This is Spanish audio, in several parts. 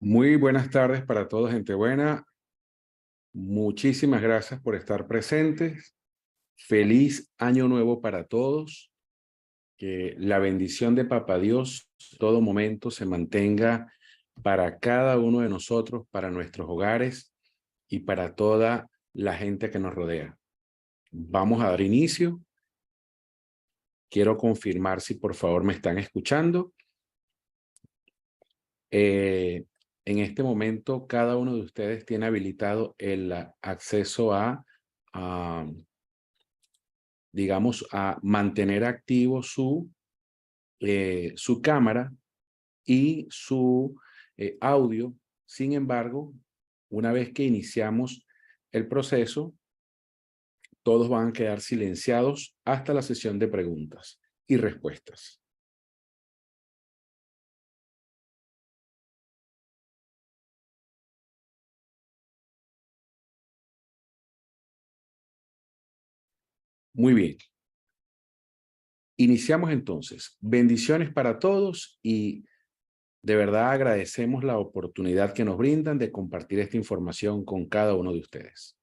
Muy buenas tardes para todos, gente buena. Muchísimas gracias por estar presentes. Feliz año nuevo para todos. Que la bendición de Papá Dios todo momento se mantenga para cada uno de nosotros, para nuestros hogares y para toda la gente que nos rodea. Vamos a dar inicio. Quiero confirmar si por favor me están escuchando. En este momento, cada uno de ustedes tiene habilitado el acceso digamos, a mantener activo su cámara y su audio. Sin embargo, una vez que iniciamos el proceso, todos van a quedar silenciados hasta la sesión de preguntas y respuestas. Muy bien. Iniciamos entonces. Bendiciones para todos y de verdad agradecemos la oportunidad que nos brindan de compartir esta información con cada uno de ustedes.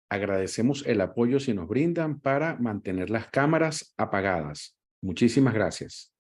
Agradecemos el apoyo si nos brindan para mantener las cámaras apagadas. Muchísimas gracias.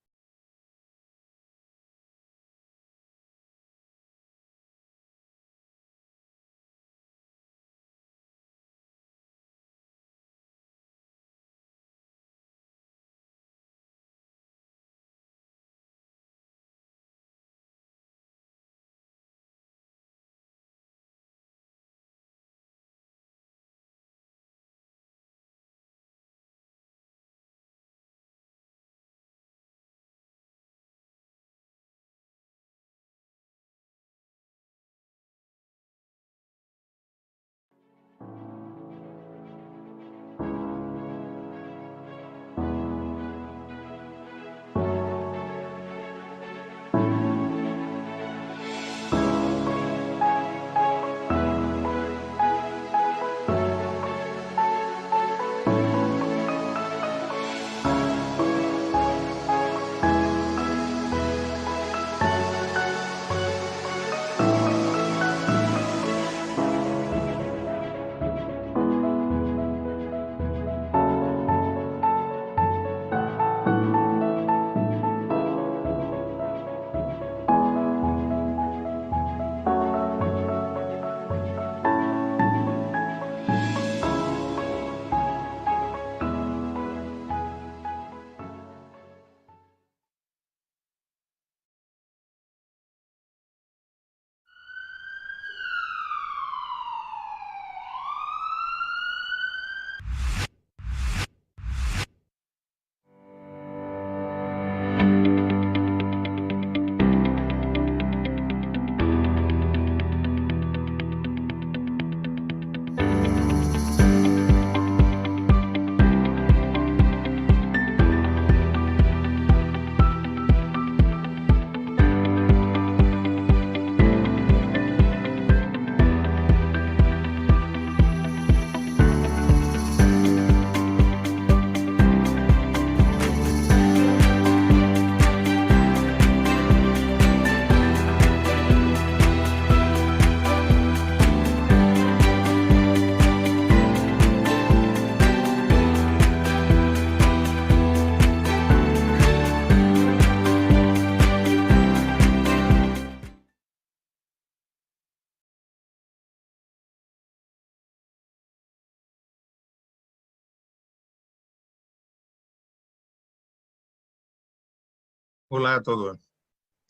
Hola a todos.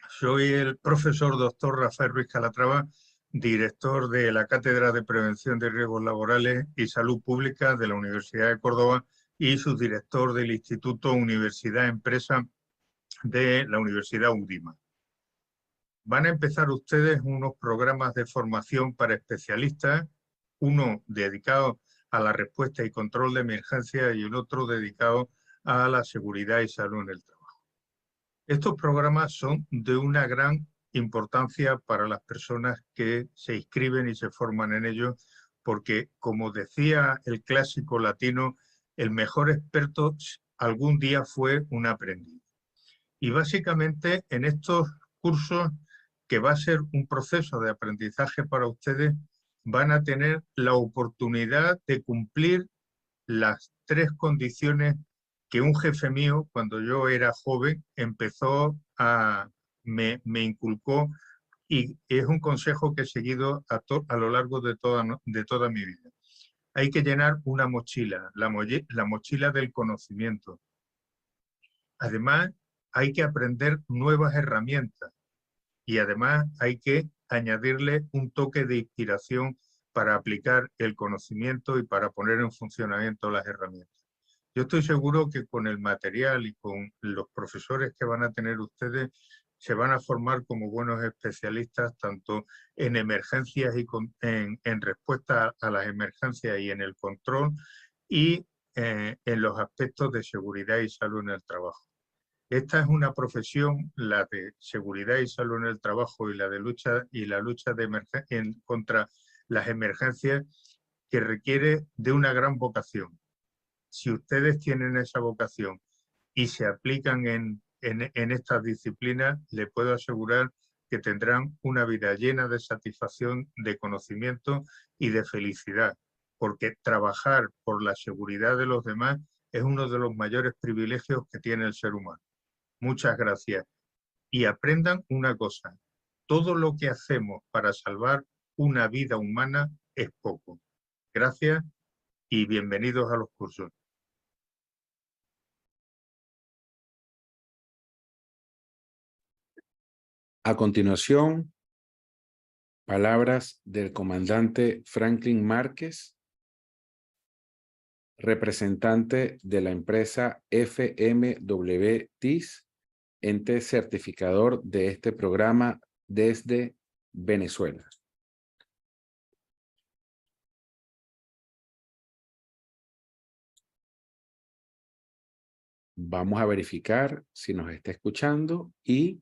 Soy el profesor doctor Rafael Ruiz Calatrava, director de la Cátedra de Prevención de Riesgos Laborales y Salud Pública de la Universidad de Córdoba y subdirector del Instituto Universidad Empresa de la Universidad UDIMA. Van a empezar ustedes unos programas de formación para especialistas, uno dedicado a la respuesta y control de emergencia y el otro dedicado a la seguridad y salud en el trabajo. Estos programas son de una gran importancia para las personas que se inscriben y se forman en ello, porque, como decía el clásico latino, el mejor experto algún día fue un aprendiz. Y básicamente en estos cursos, que va a ser un proceso de aprendizaje para ustedes, van a tener la oportunidad de cumplir las 3 condiciones que un jefe mío, cuando yo era joven, me inculcó, y es un consejo que he seguido a lo largo de toda mi vida. Hay que llenar una mochila, la mochila del conocimiento. Además, hay que aprender nuevas herramientas y además hay que añadirle un toque de inspiración para aplicar el conocimiento y para poner en funcionamiento las herramientas. Yo estoy seguro que con el material y con los profesores que van a tener ustedes se van a formar como buenos especialistas tanto en emergencias y en respuesta a las emergencias y en el control, y en los aspectos de seguridad y salud en el trabajo. Esta es una profesión, la de seguridad y salud en el trabajo y la lucha contra las emergencias, que requiere de una gran vocación. Si ustedes tienen esa vocación y se aplican en estas disciplinas, le puedo asegurar que tendrán una vida llena de satisfacción, de conocimiento y de felicidad, porque trabajar por la seguridad de los demás es uno de los mayores privilegios que tiene el ser humano. Muchas gracias. Y aprendan una cosa: todo lo que hacemos para salvar una vida humana es poco. Gracias y bienvenidos a los cursos. A continuación, palabras del comandante Franklin Márquez, representante de la empresa FMW TIS, ente certificador de este programa desde Venezuela. Vamos a verificar si nos está escuchando y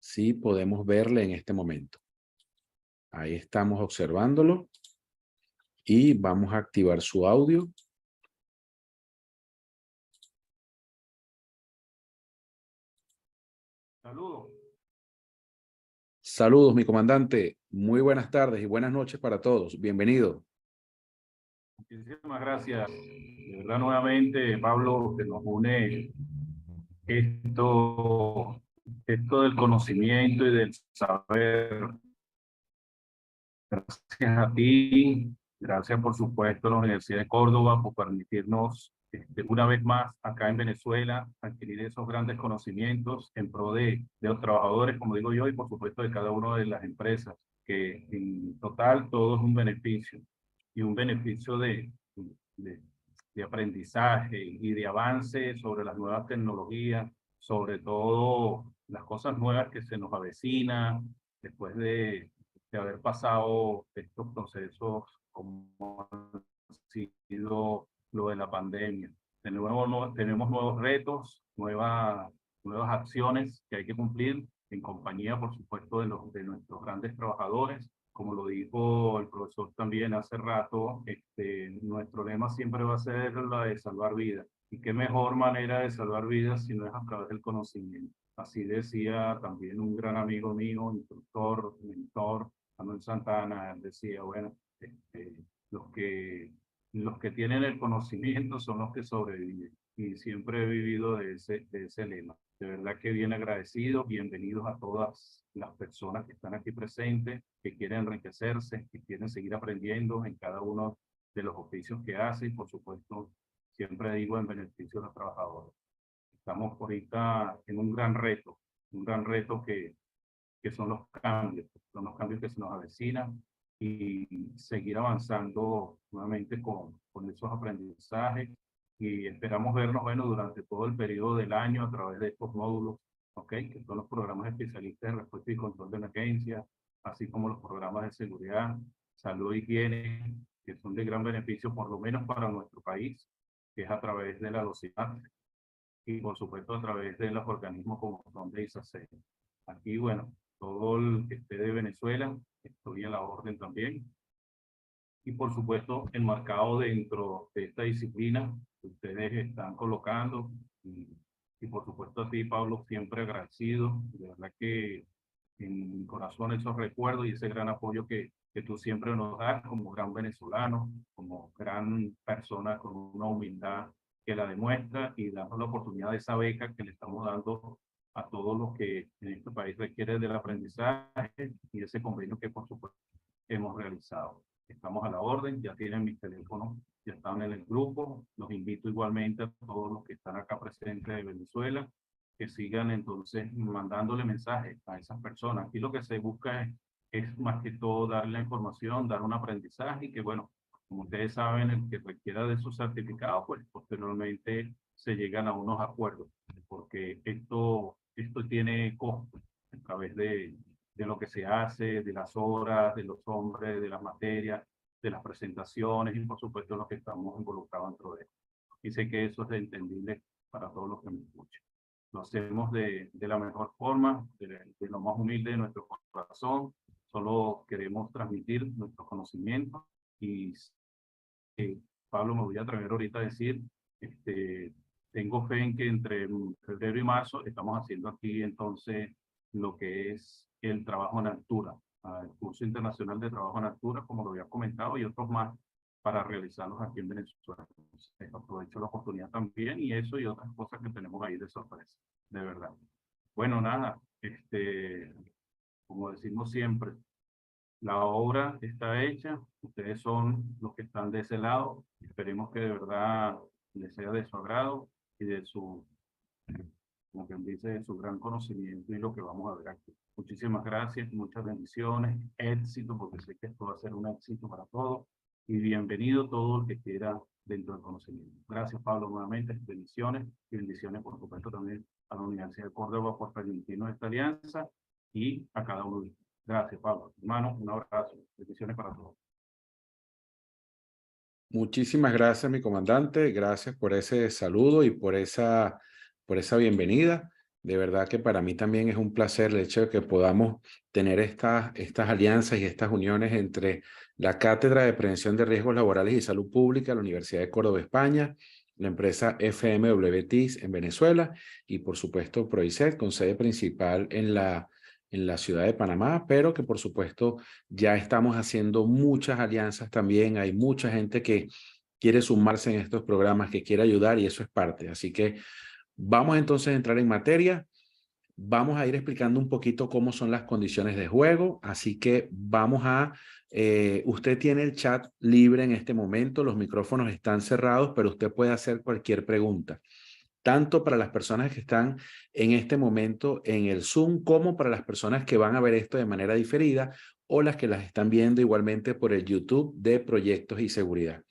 si podemos verle en este momento. Ahí estamos observándolo y vamos a activar su audio. Saludos. Saludos, mi comandante. Muy buenas tardes y buenas noches para todos. Bienvenido. Muchísimas gracias. De verdad, nuevamente, Pablo, que nos une esto del conocimiento y del saber. Gracias a ti, gracias por supuesto a la Universidad de Córdoba por permitirnos una vez más acá en Venezuela adquirir esos grandes conocimientos en pro de los trabajadores, como digo yo, y por supuesto de cada una de las empresas, que en total todo es un beneficio, y un beneficio de, de aprendizaje y de avance sobre las nuevas tecnologías, sobre todo las cosas nuevas que se nos avecinan después de haber pasado estos procesos como ha sido lo de la pandemia. De nuevo, tenemos nuevos retos, nuevas acciones que hay que cumplir en compañía, por supuesto, de nuestros grandes trabajadores. Como lo dijo el profesor también hace rato, nuestro lema siempre va a ser la de salvar vidas. Y qué mejor manera de salvar vidas si no es a través del conocimiento. Así decía también un gran amigo mío, instructor, mentor, Manuel Santana. Él decía, bueno, los que tienen el conocimiento son los que sobreviven. Y siempre he vivido de ese lema. De verdad que bien agradecido, bienvenidos a todas las personas que están aquí presentes, que quieren enriquecerse, que quieren seguir aprendiendo en cada uno de los oficios que hacen, por supuesto, siempre digo en beneficio de los trabajadores. Estamos ahorita en un gran reto que son los cambios que se nos avecinan, y seguir avanzando nuevamente con esos aprendizajes, y esperamos vernos, bueno, durante todo el periodo del año a través de estos módulos, que son los programas especialistas en respuesta y control de emergencia, así como los programas de seguridad, salud e higiene, que son de gran beneficio, por lo menos para nuestro país, que es a través de la docencia y por supuesto a través de los organismos como son de ISAC. Aquí, bueno, todo el que esté de Venezuela, estoy a la orden también. Y por supuesto, enmarcado dentro de esta disciplina que ustedes están colocando. Y por supuesto a ti, Pablo, siempre agradecido. De verdad que en mi corazón esos recuerdos y ese gran apoyo que tú siempre nos das como gran venezolano, como gran persona con una humildad que la demuestra y dando la oportunidad de esa beca que le estamos dando a todos los que en este país requieren del aprendizaje y ese convenio que por supuesto hemos realizado. Estamos a la orden, ya tienen mis teléfonos, ya están en el grupo. Los invito igualmente a todos los que están acá presentes de Venezuela, que sigan entonces mandándole mensajes a esas personas. Aquí lo que se busca es más que todo dar la información, dar un aprendizaje y que, bueno, como ustedes saben, el que requiera de su certificado, pues posteriormente se llegan a unos acuerdos, porque esto tiene costo a través de lo que se hace, de las horas, de los hombres, de las materias, de las presentaciones y por supuesto los que estamos involucrados dentro de esto. Y sé que eso es entendible para todos los que me escuchan. Lo hacemos de la mejor forma, de lo más humilde de nuestro corazón. Solo queremos transmitir nuestro conocimiento y Pablo, me voy a atrever ahorita a decir, tengo fe en que entre febrero y marzo estamos haciendo aquí entonces lo que es el trabajo en altura, el curso internacional de trabajo en altura, como lo había comentado, y otros más para realizarlos aquí en Venezuela. Entonces, aprovecho la oportunidad también y eso y otras cosas que tenemos ahí de sorpresa, de verdad. Bueno, nada, como decimos siempre, la obra está hecha, ustedes son los que están de ese lado. Esperemos que de verdad les sea de su agrado y de su, como quien dice, de su gran conocimiento y lo que vamos a ver aquí. Muchísimas gracias, muchas bendiciones, éxito, porque sé que esto va a ser un éxito para todos. Y bienvenido todo el que quiera dentro del conocimiento. Gracias, Pablo, nuevamente. Bendiciones y bendiciones, por supuesto, también a la Universidad de Córdoba por permitirnos esta alianza y a cada uno de ustedes. Gracias, Pablo. Hermano, un abrazo. Bendiciones para todos. Muchísimas gracias, mi comandante. Gracias por ese saludo y por esa bienvenida. De verdad que para mí también es un placer el hecho de que podamos tener estas alianzas y estas uniones entre la Cátedra de Prevención de Riesgos Laborales y Salud Pública de la Universidad de Córdoba, España, la empresa FMWTIS en Venezuela y, por supuesto, PROICET, con sede principal en la ciudad de Panamá, pero que, por supuesto, ya estamos haciendo muchas alianzas también. Hay mucha gente que quiere sumarse en estos programas, que quiere ayudar y eso es parte. Así que vamos entonces a entrar en materia. Vamos a ir explicando un poquito cómo son las condiciones de juego. Así que vamos a... usted tiene el chat libre en este momento. Los micrófonos están cerrados, pero usted puede hacer cualquier pregunta, tanto para las personas que están en este momento en el Zoom como para las personas que van a ver esto de manera diferida o las que las están viendo igualmente por el YouTube de Proyectos y Seguridad.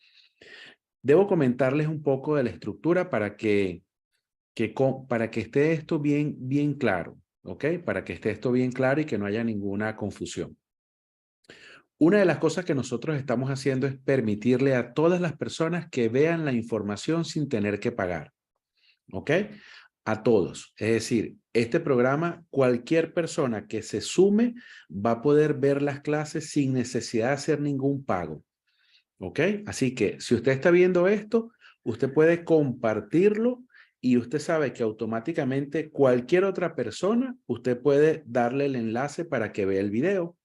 Debo comentarles un poco de la estructura para que esté esto bien claro, ¿ok? Para que esté esto bien claro y que no haya ninguna confusión. Una de las cosas que nosotros estamos haciendo es permitirle a todas las personas que vean la información sin tener que pagar, ¿ok? A todos. Es decir, este programa, cualquier persona que se sume va a poder ver las clases sin necesidad de hacer ningún pago. ¿Ok? Así que si usted está viendo esto, usted puede compartirlo y usted sabe que automáticamente cualquier otra persona, usted puede darle el enlace para que vea el video.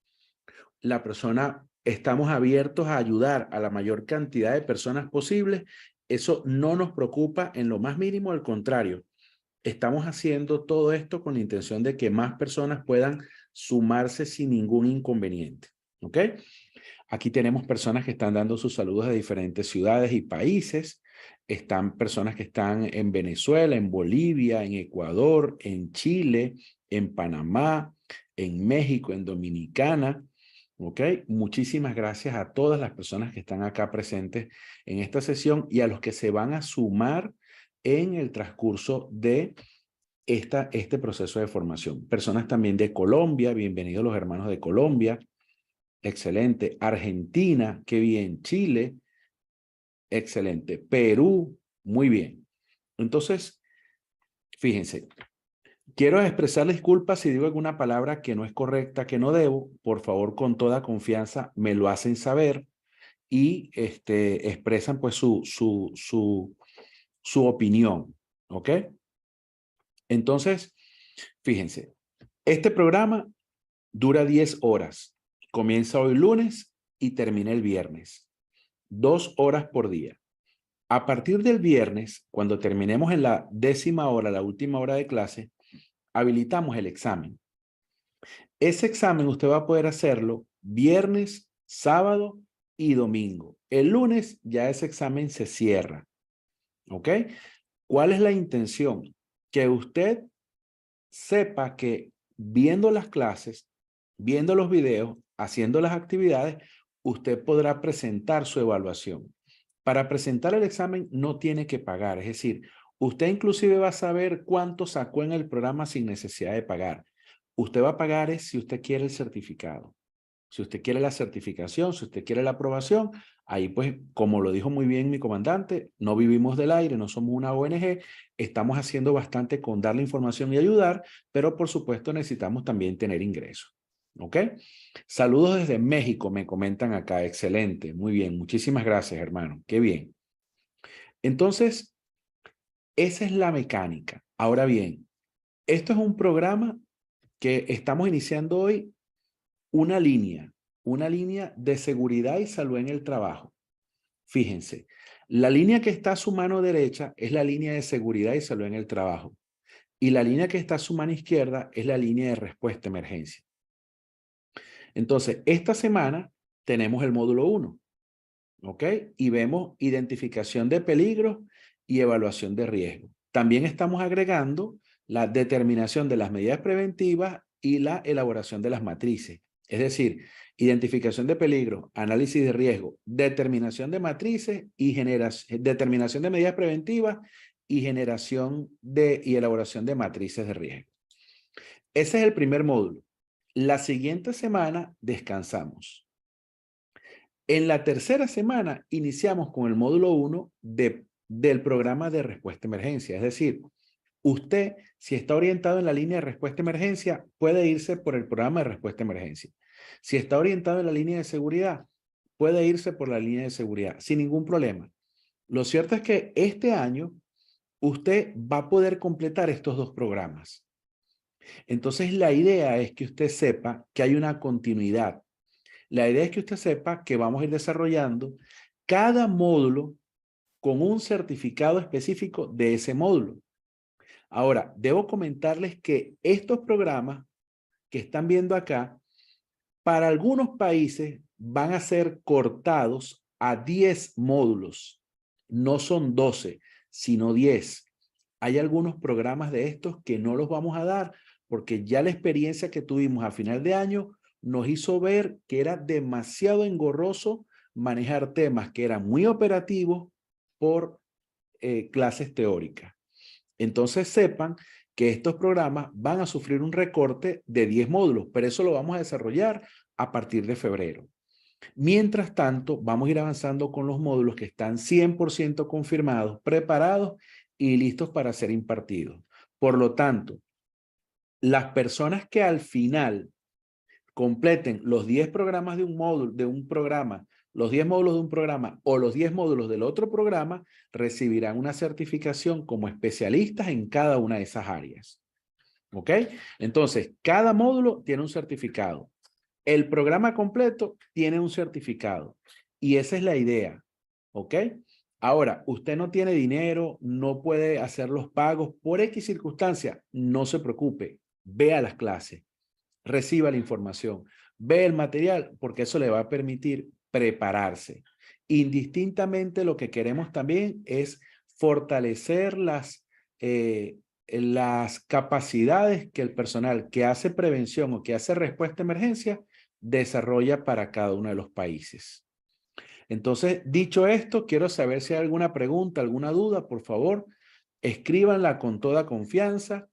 La persona, estamos abiertos a ayudar a la mayor cantidad de personas posible. Eso no nos preocupa en lo más mínimo, al contrario. Estamos haciendo todo esto con la intención de que más personas puedan sumarse sin ningún inconveniente. ¿Ok? Aquí tenemos personas que están dando sus saludos de diferentes ciudades y países. Están personas que están en Venezuela, en Bolivia, en Ecuador, en Chile, en Panamá, en México, en Dominicana. ¿Ok? Muchísimas gracias a todas las personas que están acá presentes en esta sesión y a los que se van a sumar en el transcurso de este proceso de formación. Personas también de Colombia, bienvenidos los hermanos de Colombia. Excelente. Argentina, qué bien. Chile, excelente. Perú, muy bien. Entonces, fíjense, Quiero expresar disculpas si digo alguna palabra que no es correcta, que no debo. Por favor, con toda confianza, me lo hacen saber y expresan pues su opinión. ¿Ok? Entonces, fíjense, este programa dura 10 horas. Comienza hoy lunes y termina el viernes. 2 horas por día. A partir del viernes, cuando terminemos en la 10ª hora, la última hora de clase, habilitamos el examen. Ese examen usted va a poder hacerlo viernes, sábado y domingo. El lunes ya ese examen se cierra. ¿Ok? ¿Cuál es la intención? Que usted sepa que viendo las clases, viendo los videos, haciendo las actividades, usted podrá presentar su evaluación. Para presentar el examen no tiene que pagar, es decir, usted inclusive va a saber cuánto sacó en el programa sin necesidad de pagar. Usted va a pagar si usted quiere el certificado. Si usted quiere la certificación, si usted quiere la aprobación, ahí pues, como lo dijo muy bien mi comandante, no vivimos del aire, no somos una ONG, estamos haciendo bastante con dar la información y ayudar, pero por supuesto necesitamos también tener ingresos. ¿Ok? Saludos desde México, me comentan acá. Excelente, muy bien. Muchísimas gracias, hermano. Qué bien. Entonces, esa es la mecánica. Ahora bien, esto es un programa que estamos iniciando hoy, una línea de seguridad y salud en el trabajo. Fíjense, la línea que está a su mano derecha es la línea de seguridad y salud en el trabajo. Y la línea que está a su mano izquierda es la línea de respuesta a emergencia. Entonces, esta semana tenemos el módulo 1, ¿ok? Y vemos identificación de peligros y evaluación de riesgo. También estamos agregando la determinación de las medidas preventivas y la elaboración de las matrices. Es decir, identificación de peligro, análisis de riesgo, determinación de matrices y determinación de medidas preventivas y y elaboración de matrices de riesgo. Ese es el primer módulo. La siguiente semana descansamos. En la tercera semana iniciamos con el módulo 1 del programa de respuesta a emergencia. Es decir, usted, si está orientado en la línea de respuesta a emergencia, puede irse por el programa de respuesta a emergencia. Si está orientado en la línea de seguridad, puede irse por la línea de seguridad sin ningún problema. Lo cierto es que este año usted va a poder completar estos dos programas. Entonces, la idea es que usted sepa que hay una continuidad. La idea es que usted sepa que vamos a ir desarrollando cada módulo con un certificado específico de ese módulo. Ahora, debo comentarles que estos programas que están viendo acá, para algunos países van a ser cortados a 10 módulos. No son 12, sino 10. Hay algunos programas de estos que no los vamos a dar porque ya la experiencia que tuvimos a final de año nos hizo ver que era demasiado engorroso manejar temas que eran muy operativos por clases teóricas. Entonces sepan que estos programas van a sufrir un recorte de 10 módulos, pero eso lo vamos a desarrollar a partir de febrero. Mientras tanto, vamos a ir avanzando con los módulos que están 100% confirmados, preparados y listos para ser impartidos. Por lo tanto, las personas que al final completen los 10 programas de un módulo, los 10 módulos de un programa o los 10 módulos del otro programa, recibirán una certificación como especialistas en cada una de esas áreas. ¿Ok? Entonces, cada módulo tiene un certificado. El programa completo tiene un certificado. Y esa es la idea. ¿Ok? Ahora, usted no tiene dinero, no puede hacer los pagos por X circunstancia. No se preocupe. Vea las clases. Reciba la información. Ve el material porque eso le va a permitir prepararse. Indistintamente, lo que queremos también es fortalecer las capacidades que el personal que hace prevención o que hace respuesta a emergencia desarrolla para cada uno de los países. Entonces, dicho esto, quiero saber si hay alguna pregunta, alguna duda, por favor, escríbanla con toda confianza.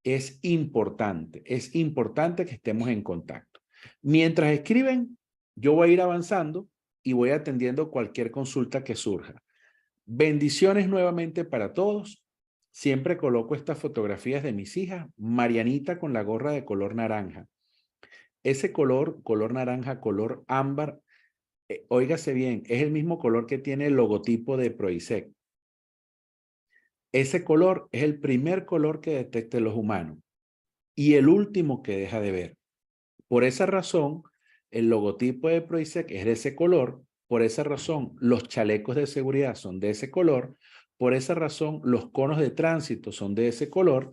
Es importante que estemos en contacto. Mientras escriben, yo voy a ir avanzando y voy atendiendo cualquier consulta que surja. Bendiciones nuevamente para todos. siempre coloco estas fotografías de mis hijas. Marianita con la gorra de color naranja. Ese color naranja, color ámbar, óigase bien, es el mismo color que tiene el logotipo de Proisec. Ese color es el primer color que detecta los humanos y el último que deja de ver. Por esa razón, el logotipo de Proisec es de ese color. Por esa razón, los chalecos de seguridad son de ese color. Por esa razón, los conos de tránsito son de ese color.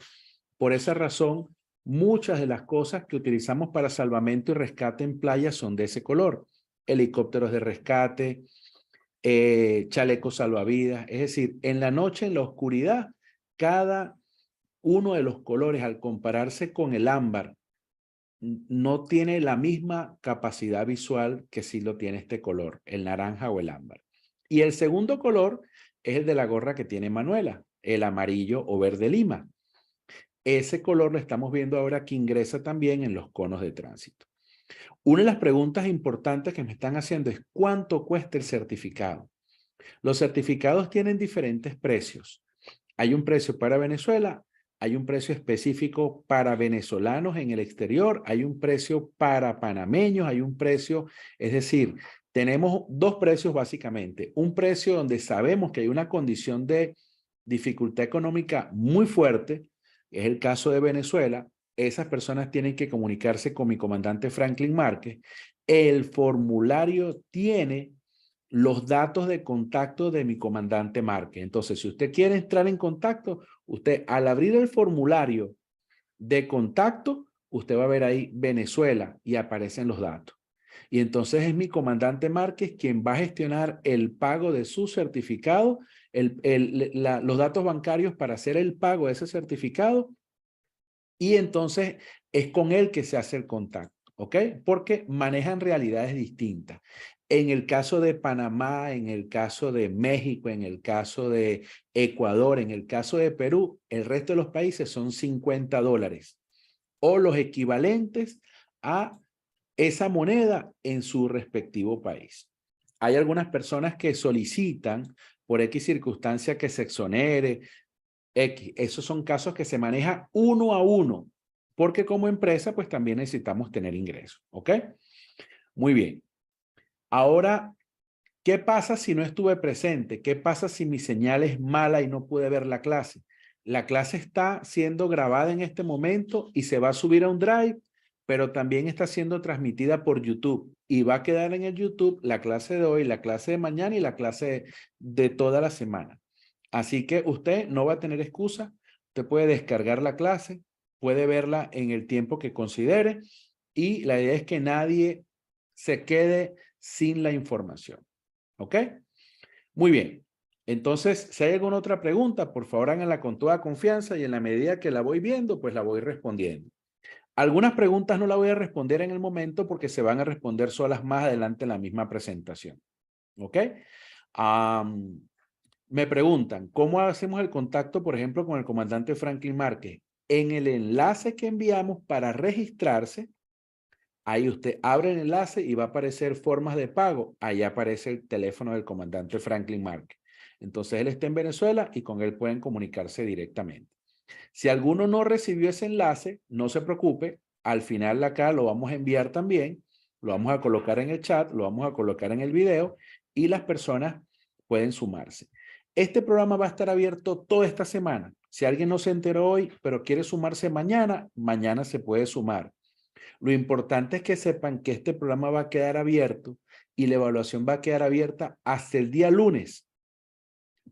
Por esa razón, muchas de las cosas que utilizamos para salvamento y rescate en playa son de ese color. Helicópteros de rescate, chalecos salvavidas. Es decir, en la noche, en la oscuridad, cada uno de los colores, al compararse con el ámbar, no tiene la misma capacidad visual que sí lo tiene este color, el naranja o el ámbar. Y el segundo color es el de la gorra que tiene Manuela, el amarillo o verde lima. Ese color lo estamos viendo ahora que ingresa también en los conos de tránsito. Una de las preguntas importantes que me están haciendo es ¿cuánto cuesta el certificado? Los certificados tienen diferentes precios. Hay un precio para Venezuela, hay un precio específico para venezolanos en el exterior, hay un precio para panameños, hay un precio, es decir, tenemos dos precios básicamente. Un precio donde sabemos que hay una condición de dificultad económica muy fuerte, es el caso de Venezuela. Esas personas tienen que comunicarse con mi comandante Franklin Márquez. El formulario tiene los datos de contacto de mi comandante Márquez. Entonces, si usted quiere entrar en contacto, usted al abrir el formulario de contacto, usted va a ver ahí Venezuela y aparecen los datos. Y entonces es mi comandante Márquez quien va a gestionar el pago de su certificado, los datos bancarios para hacer el pago de ese certificado. Y entonces es con él que se hace el contacto, ¿ok? Porque manejan realidades distintas. En el caso de Panamá, en el caso de México, en el caso de Ecuador, en el caso de Perú, el resto de los países son $50 o los equivalentes a esa moneda en su respectivo país. Hay algunas personas que solicitan por X circunstancia que se exonere, esos son casos que se maneja uno a uno, porque como empresa pues también necesitamos tener ingresos, ¿ok? Muy bien. Ahora, ¿qué pasa si no estuve presente? ¿Qué pasa si mi señal es mala y no pude ver la clase? La clase está siendo grabada en este momento y se va a subir a un Drive, pero también está siendo transmitida por YouTube y va a quedar en el YouTube la clase de hoy, la clase de mañana y la clase de toda la semana. Así que usted no va a tener excusa. Usted puede descargar la clase, puede verla en el tiempo que considere y la idea es que nadie se quede sin la información. ¿Ok? Muy bien. Entonces, si hay alguna otra pregunta, por favor háganla con toda confianza y en la medida que la voy viendo, pues la voy respondiendo. Algunas preguntas no las voy a responder en el momento porque se van a responder solas más adelante en la misma presentación. ¿Ok? Me preguntan, ¿cómo hacemos el contacto, por ejemplo, con el comandante Franklin Márquez? En el enlace que enviamos para registrarse, ahí usted abre el enlace y va a aparecer formas de pago. Ahí aparece el teléfono del comandante Franklin Márquez. Entonces, él está en Venezuela y con él pueden comunicarse directamente. Si alguno no recibió ese enlace, no se preocupe. Al final acá lo vamos a enviar también. Lo vamos a colocar en el chat, lo vamos a colocar en el video y las personas pueden sumarse. Este programa va a estar abierto toda esta semana. Si alguien no se enteró hoy, pero quiere sumarse mañana, mañana se puede sumar. Lo importante es que sepan que este programa va a quedar abierto y la evaluación va a quedar abierta hasta el día lunes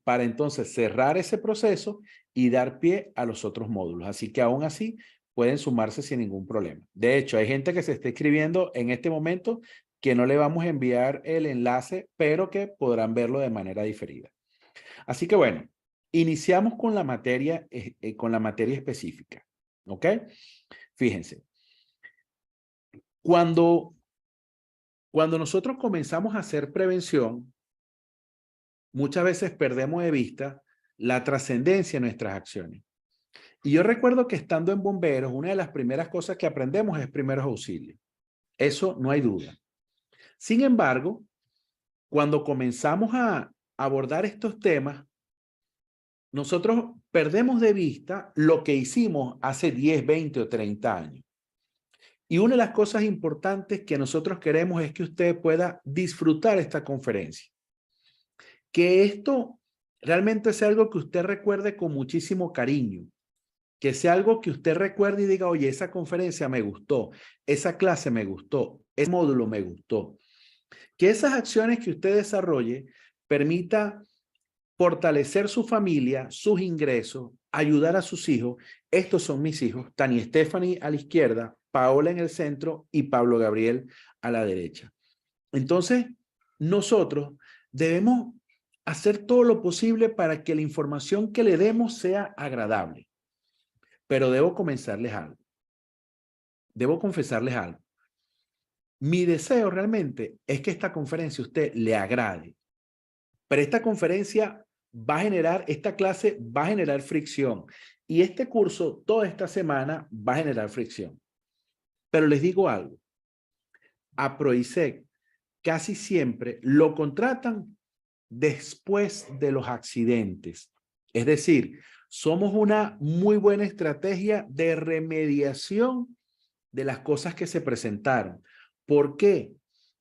para entonces cerrar ese proceso y dar pie a los otros módulos. Así que aún así pueden sumarse sin ningún problema. De hecho, hay gente que se está escribiendo en este momento que no le vamos a enviar el enlace, pero que podrán verlo de manera diferida. Así que bueno, iniciamos con la materia específica. ¿Ok? Fíjense. Cuando nosotros comenzamos a hacer prevención, muchas veces perdemos de vista la trascendencia de nuestras acciones. Y yo recuerdo que estando en bomberos, una de las primeras cosas que aprendemos es primeros auxilios. Eso no hay duda. Sin embargo, cuando comenzamos a abordar estos temas, nosotros perdemos de vista lo que hicimos hace 10, 20 o 30 años. Y una de las cosas importantes que nosotros queremos es que usted pueda disfrutar esta conferencia. Que esto realmente sea algo que usted recuerde con muchísimo cariño. Que sea algo que usted recuerde y diga, oye, esa conferencia me gustó, esa clase me gustó, ese módulo me gustó. Que esas acciones que usted desarrolle permita fortalecer su familia, sus ingresos, ayudar a sus hijos. Estos son mis hijos, Tani Stephanie a la izquierda, Paola en el centro y Pablo Gabriel a la derecha. Entonces, nosotros debemos hacer todo lo posible para que la información que le demos sea agradable. Pero debo comenzarles algo. Debo confesarles algo. Mi deseo realmente es que esta conferencia a usted le agrade. Pero esta conferencia va a generar, esta clase va a generar fricción. Y este curso, toda esta semana, va a generar fricción. Pero les digo algo. A Proisec casi siempre lo contratan después de los accidentes. Es decir, somos una muy buena estrategia de remediación de las cosas que se presentaron. ¿Por qué?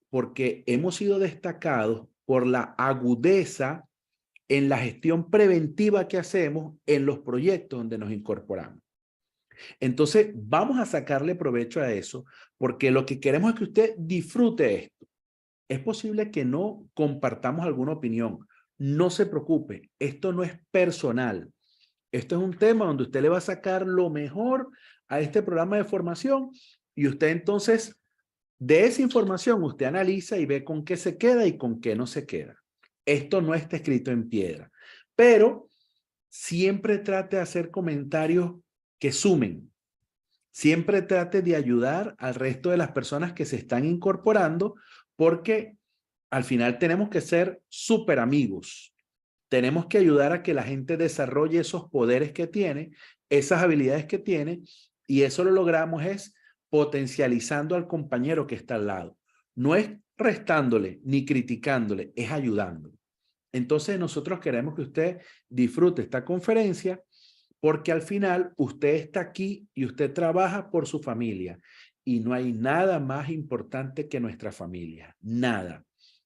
Porque hemos sido destacados por la agudeza en la gestión preventiva que hacemos en los proyectos donde nos incorporamos. Entonces, vamos a sacarle provecho a eso, porque lo que queremos es que usted disfrute esto. Es posible que no compartamos alguna opinión. No se preocupe, esto no es personal. Esto es un tema donde usted le va a sacar lo mejor a este programa de formación y usted entonces, de esa información, usted analiza y ve con qué se queda y con qué no se queda. Esto no está escrito en piedra, pero siempre trate de hacer comentarios que sumen. Siempre trate de ayudar al resto de las personas que se están incorporando, porque al final tenemos que ser súper amigos. Tenemos que ayudar a que la gente desarrolle esos poderes que tiene, esas habilidades que tiene, y eso lo logramos es potencializando al compañero que está al lado. No es restándole ni criticándole, es ayudándole. Entonces nosotros queremos que usted disfrute esta conferencia porque al final usted está aquí y usted trabaja por su familia y no hay nada más importante que nuestra familia, nada.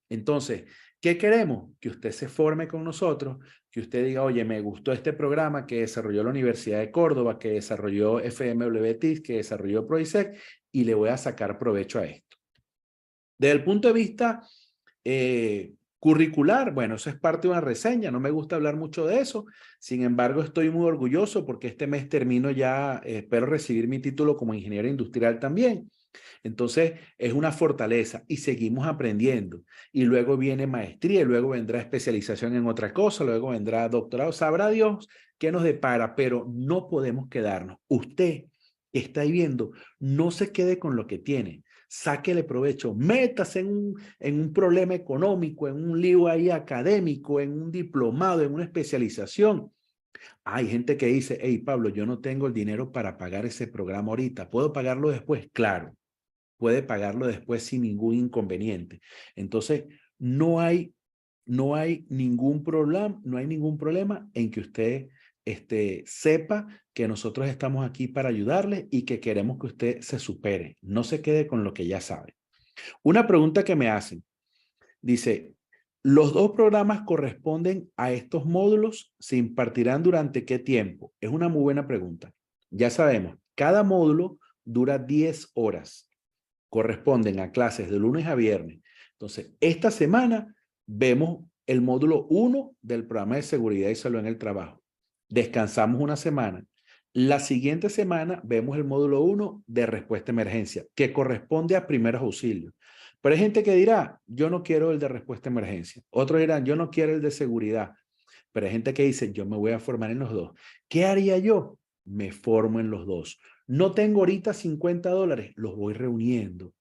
Entonces, ¿qué queremos? Que usted se forme con nosotros, que usted diga, oye, me gustó este programa que desarrolló la Universidad de Córdoba, que desarrolló FMWTIS, que desarrolló Proisec y le voy a sacar provecho a esto. Desde el punto de vista curricular, bueno, eso es parte de una reseña, no me gusta hablar mucho de eso, sin embargo estoy muy orgulloso porque este mes termino ya, espero recibir mi título como ingeniero industrial también. Entonces es una fortaleza y seguimos aprendiendo y luego viene maestría y luego vendrá especialización en otra cosa, luego vendrá doctorado, sabrá Dios qué nos depara, pero no podemos quedarnos. Usted que está ahí viendo, no se quede con lo que tiene. Sáquele provecho, métase en un problema económico, en un lío ahí académico, en un diplomado, en una especialización. Hay gente que dice, hey Pablo, yo no tengo el dinero para pagar ese programa ahorita, ¿puedo pagarlo después? Claro, puede pagarlo después sin ningún inconveniente. Entonces, no hay ningún problema en que usted sepa que nosotros estamos aquí para ayudarle y que queremos que usted se supere. No se quede con lo que ya sabe. Una pregunta que me hacen. Dice, ¿los dos programas corresponden a estos módulos? ¿Se impartirán durante qué tiempo? Es una muy buena pregunta. Ya sabemos, cada módulo dura 10 horas. Corresponden a clases de lunes a viernes. Entonces, esta semana vemos el módulo 1 del programa de seguridad y salud en el trabajo. Descansamos una semana. La siguiente semana vemos el módulo 1 de respuesta a emergencia, que corresponde a primeros auxilios. Pero hay gente que dirá, yo no quiero el de respuesta a emergencia. Otros dirán, yo no quiero el de seguridad. Pero hay gente que dice, yo me voy a formar en los dos. ¿Qué haría yo? Me formo en los dos. No tengo ahorita $50, los voy reuniendo.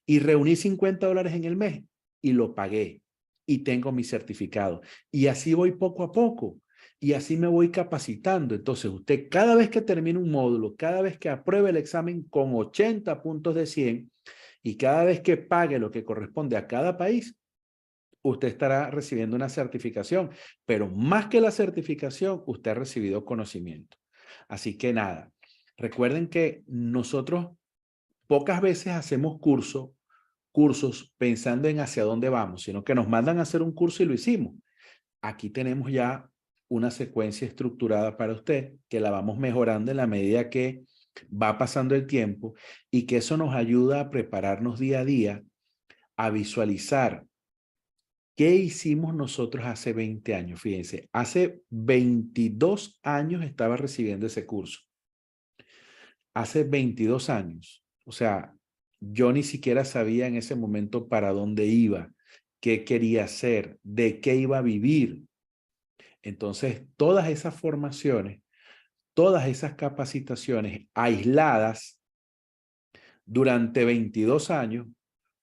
Y reuní $50 en el mes y lo pagué. Y tengo mi certificado. Y así voy poco a poco. Y así me voy capacitando. Entonces, usted cada vez que termine un módulo, cada vez que apruebe el examen con 80 puntos de 100 y cada vez que pague lo que corresponde a cada país, usted estará recibiendo una certificación, pero más que la certificación, usted ha recibido conocimiento. Así que nada, recuerden que nosotros pocas veces hacemos cursos pensando en hacia dónde vamos, sino que nos mandan a hacer un curso y lo hicimos. Aquí tenemos ya una secuencia estructurada para usted que la vamos mejorando en la medida que va pasando el tiempo y que eso nos ayuda a prepararnos día a día, a visualizar qué hicimos nosotros hace 20 años. Fíjense, hace 22 años estaba recibiendo ese curso. Hace 22 años. O sea, yo ni siquiera sabía en ese momento para dónde iba, qué quería hacer, de qué iba a vivir. Entonces, todas esas formaciones, todas esas capacitaciones aisladas durante 22 años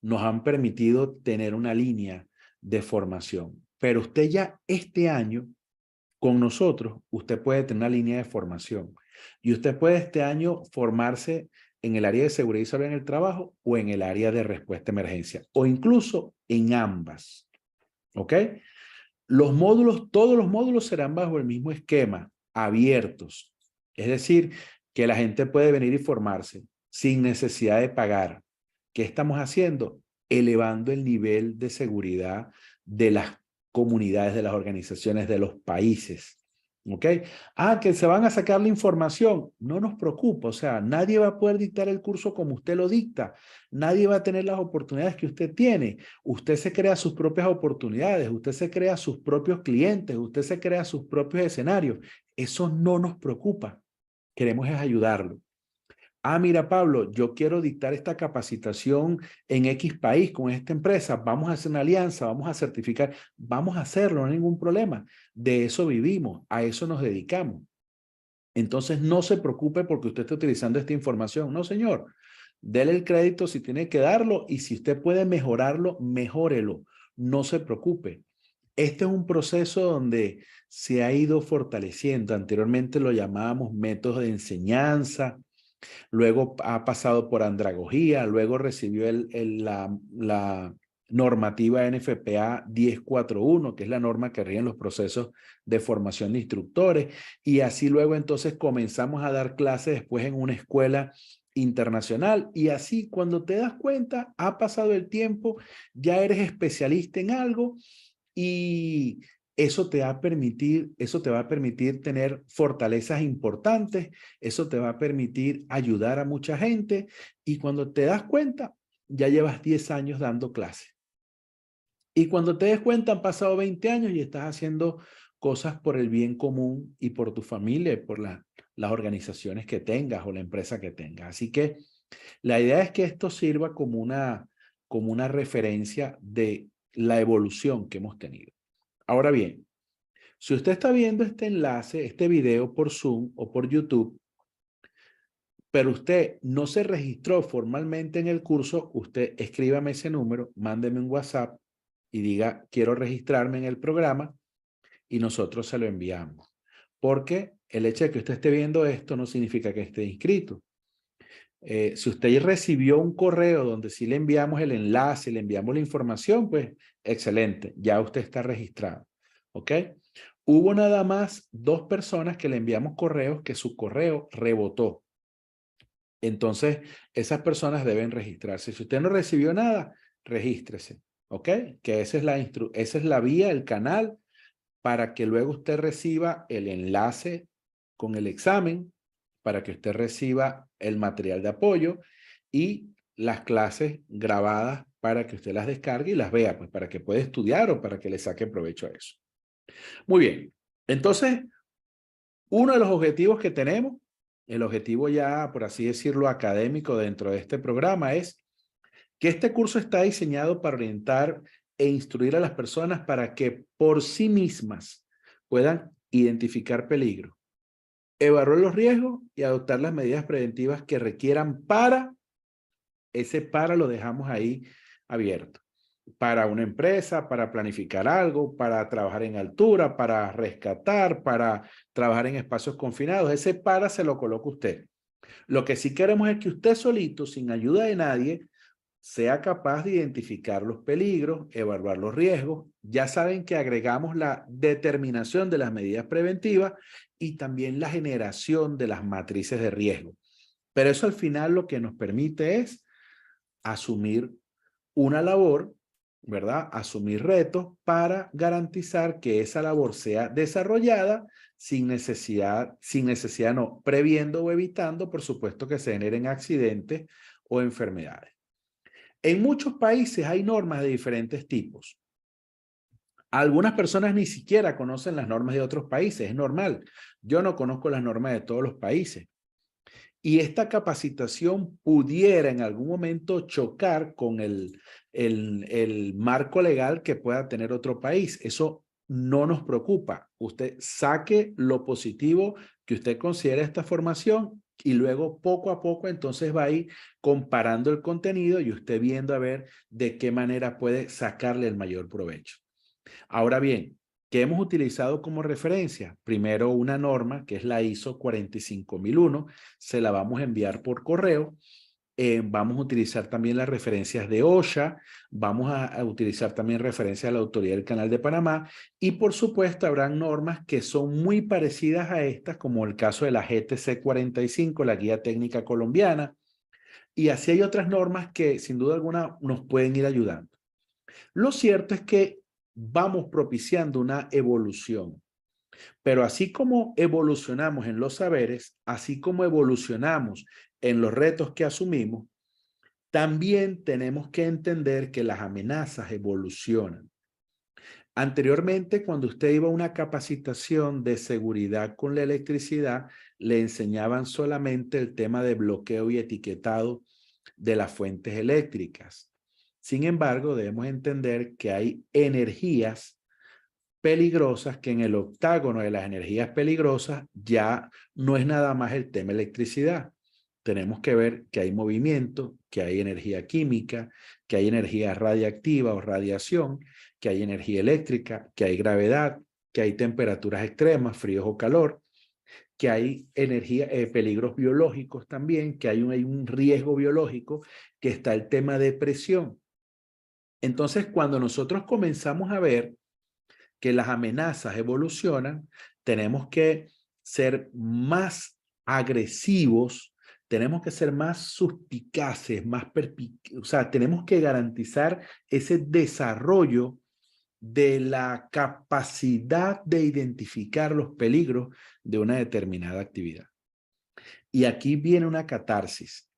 nos han permitido tener una línea de formación. Pero usted ya este año, con nosotros, usted puede tener una línea de formación. Y usted puede este año formarse en el área de seguridad y salud en el trabajo o en el área de respuesta a emergencia, o incluso en ambas. ¿Ok? Los módulos, todos los módulos serán bajo el mismo esquema, abiertos. Es decir, que la gente puede venir y formarse sin necesidad de pagar. ¿Qué estamos haciendo? Elevando el nivel de seguridad de las comunidades, de las organizaciones, de los países. ¿Ok? Ah, que se van a sacar la información. No nos preocupa. O sea, nadie va a poder dictar el curso como usted lo dicta. Nadie va a tener las oportunidades que usted tiene. Usted se crea sus propias oportunidades. Usted se crea sus propios clientes. Usted se crea sus propios escenarios. Eso no nos preocupa. Queremos es ayudarlo. Ah, mira, Pablo, yo quiero dictar esta capacitación en X país con esta empresa. Vamos a hacer una alianza, vamos a certificar. Vamos a hacerlo, no hay ningún problema. De eso vivimos, a eso nos dedicamos. Entonces, no se preocupe porque usted está utilizando esta información. No, señor. Dele el crédito si tiene que darlo y si usted puede mejorarlo, mejórelo. No se preocupe. Este es un proceso donde se ha ido fortaleciendo. Anteriormente lo llamábamos métodos de enseñanza. Luego ha pasado por andragogía, luego recibió la normativa NFPA 1041, que es la norma que rige en los procesos de formación de instructores, y así luego entonces comenzamos a dar clases después en una escuela internacional, y así cuando te das cuenta, ha pasado el tiempo, ya eres especialista en algo, y eso te va a permitir tener fortalezas importantes, eso te va a permitir ayudar a mucha gente y cuando te das cuenta, ya llevas 10 años dando clases. Y cuando te des cuenta, han pasado 20 años y estás haciendo cosas por el bien común y por tu familia y por las organizaciones que tengas o la empresa que tengas. Así que la idea es que esto sirva como una referencia de la evolución que hemos tenido. Ahora bien, si usted está viendo este enlace, este video por Zoom o por YouTube, pero usted no se registró formalmente en el curso, usted escríbame ese número, mándeme un WhatsApp y diga, quiero registrarme en el programa y nosotros se lo enviamos. Porque el hecho de que usted esté viendo esto no significa que esté inscrito. Si usted recibió un correo donde sí le enviamos el enlace, le enviamos la información, pues excelente, ya usted está registrado. ¿Ok? Hubo nada más 2 personas que le enviamos correos que su correo rebotó. Entonces, esas personas deben registrarse. Si usted no recibió nada, regístrese. ¿Ok? Que esa es la vía, el canal, para que luego usted reciba el enlace con el examen, para que usted reciba el material de apoyo y las clases grabadas para que usted las descargue y las vea, pues para que pueda estudiar o para que le saque provecho a eso. Muy bien. Entonces, uno de los objetivos que tenemos, el objetivo ya, por así decirlo, académico dentro de este programa es que este curso está diseñado para orientar e instruir a las personas para que por sí mismas puedan identificar peligro, evaluar los riesgos y adoptar las medidas preventivas que requieran para lo dejamos ahí abierto. Para una empresa, para planificar algo, para trabajar en altura, para rescatar, para trabajar en espacios confinados. Ese para se lo coloca usted. Lo que sí queremos es que usted solito, sin ayuda de nadie, sea capaz de identificar los peligros, evaluar los riesgos. Ya saben que agregamos la determinación de las medidas preventivas y también la generación de las matrices de riesgo. Pero eso al final lo que nos permite es asumir una labor, ¿verdad? Asumir retos para garantizar que esa labor sea desarrollada sin necesidad no, previendo o evitando, por supuesto, que se generen accidentes o enfermedades. En muchos países hay normas de diferentes tipos. Algunas personas ni siquiera conocen las normas de otros países, es normal. Yo no conozco las normas de todos los países. Y esta capacitación pudiera en algún momento chocar con el marco legal que pueda tener otro país. Eso no nos preocupa. Usted saque lo positivo que usted considera esta formación y luego poco a poco entonces va a ir comparando el contenido y usted viendo a ver de qué manera puede sacarle el mayor provecho. Ahora bien, ¿qué hemos utilizado como referencia? Primero una norma que es la ISO 45001, se la vamos a enviar por correo. Vamos a utilizar también las referencias de OSHA, vamos a utilizar también referencias de la Autoridad del Canal de Panamá y por supuesto habrán normas que son muy parecidas a estas, como el caso de la GTC 45, la Guía Técnica Colombiana, y así hay otras normas que sin duda alguna nos pueden ir ayudando. Lo cierto es que vamos propiciando una evolución. Pero así como evolucionamos en los saberes, así como evolucionamos en los retos que asumimos, también tenemos que entender que las amenazas evolucionan. Anteriormente, cuando usted iba a una capacitación de seguridad con la electricidad, le enseñaban solamente el tema de bloqueo y etiquetado de las fuentes eléctricas. Sin embargo, debemos entender que hay energías peligrosas, que en el octágono de las energías peligrosas ya no es nada más el tema electricidad. Tenemos que ver que hay movimiento, que hay energía química, que hay energía radiactiva o radiación, que hay energía eléctrica, que hay gravedad, que hay temperaturas extremas, fríos o calor, que hay energía, peligros biológicos también, que hay un riesgo biológico, que está el tema de presión. Entonces, cuando nosotros comenzamos a ver que las amenazas evolucionan, tenemos que ser más agresivos, tenemos que ser más suspicaces, o sea, tenemos que garantizar ese desarrollo de la capacidad de identificar los peligros de una determinada actividad. Y aquí viene una catarsis.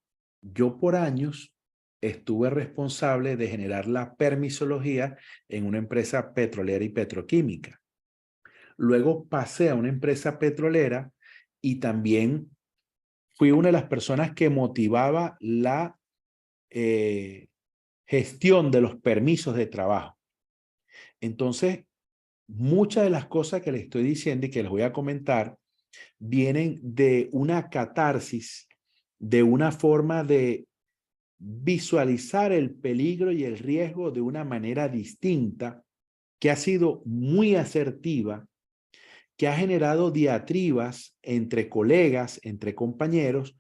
Yo por años estuve responsable de generar la permisología en una empresa petrolera y petroquímica. Luego pasé a una empresa petrolera y también fui una de las personas que motivaba la gestión de los permisos de trabajo. Entonces, muchas de las cosas que les estoy diciendo y que les voy a comentar vienen de una catarsis, de una forma de visualizar el peligro y el riesgo de una manera distinta, que ha sido muy asertiva, que ha generado diatribas entre colegas, entre compañeros,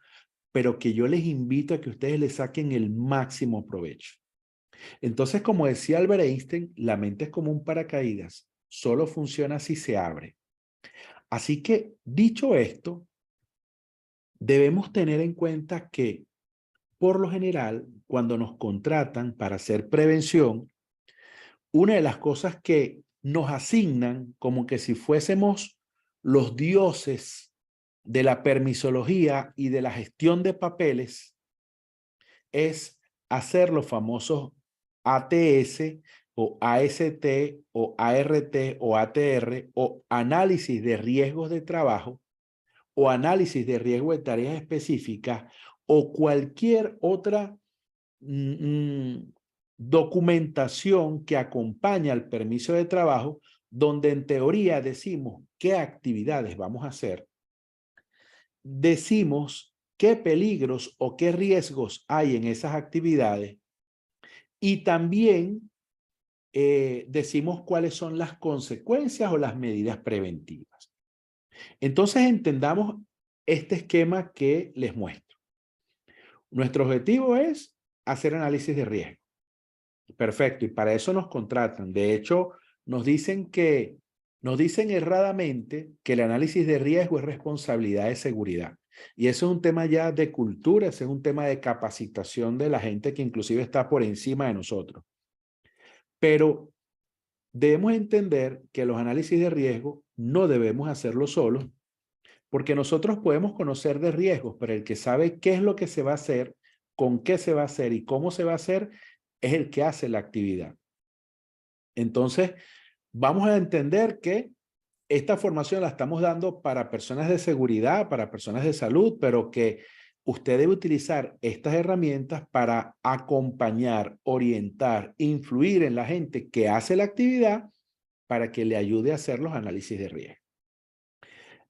pero que yo les invito a que ustedes le saquen el máximo provecho. Entonces, como decía Albert Einstein, la mente es como un paracaídas, solo funciona si se abre. Así que, dicho esto, debemos tener en cuenta que, por lo general, cuando nos contratan para hacer prevención, una de las cosas que nos asignan como que si fuésemos los dioses de la permisología y de la gestión de papeles es hacer los famosos ATS o AST o ART o ATR o análisis de riesgos de trabajo o análisis de riesgo de tareas específicas o cualquier otra documentación que acompaña al permiso de trabajo, donde en teoría decimos qué actividades vamos a hacer, decimos qué peligros o qué riesgos hay en esas actividades y también decimos cuáles son las consecuencias o las medidas preventivas. Entonces entendamos este esquema que les muestro. Nuestro objetivo es hacer análisis de riesgo. Perfecto, y para eso nos contratan. De hecho, nos dicen erradamente que el análisis de riesgo es responsabilidad de seguridad. Y eso es un tema ya de cultura, ese es un tema de capacitación de la gente que inclusive está por encima de nosotros. Pero debemos entender que los análisis de riesgo no debemos hacerlo solos, porque nosotros podemos conocer de riesgos, pero el que sabe qué es lo que se va a hacer, con qué se va a hacer y cómo se va a hacer, es el que hace la actividad. Entonces, vamos a entender que esta formación la estamos dando para personas de seguridad, para personas de salud, pero que usted debe utilizar estas herramientas para acompañar, orientar, influir en la gente que hace la actividad para que le ayude a hacer los análisis de riesgo.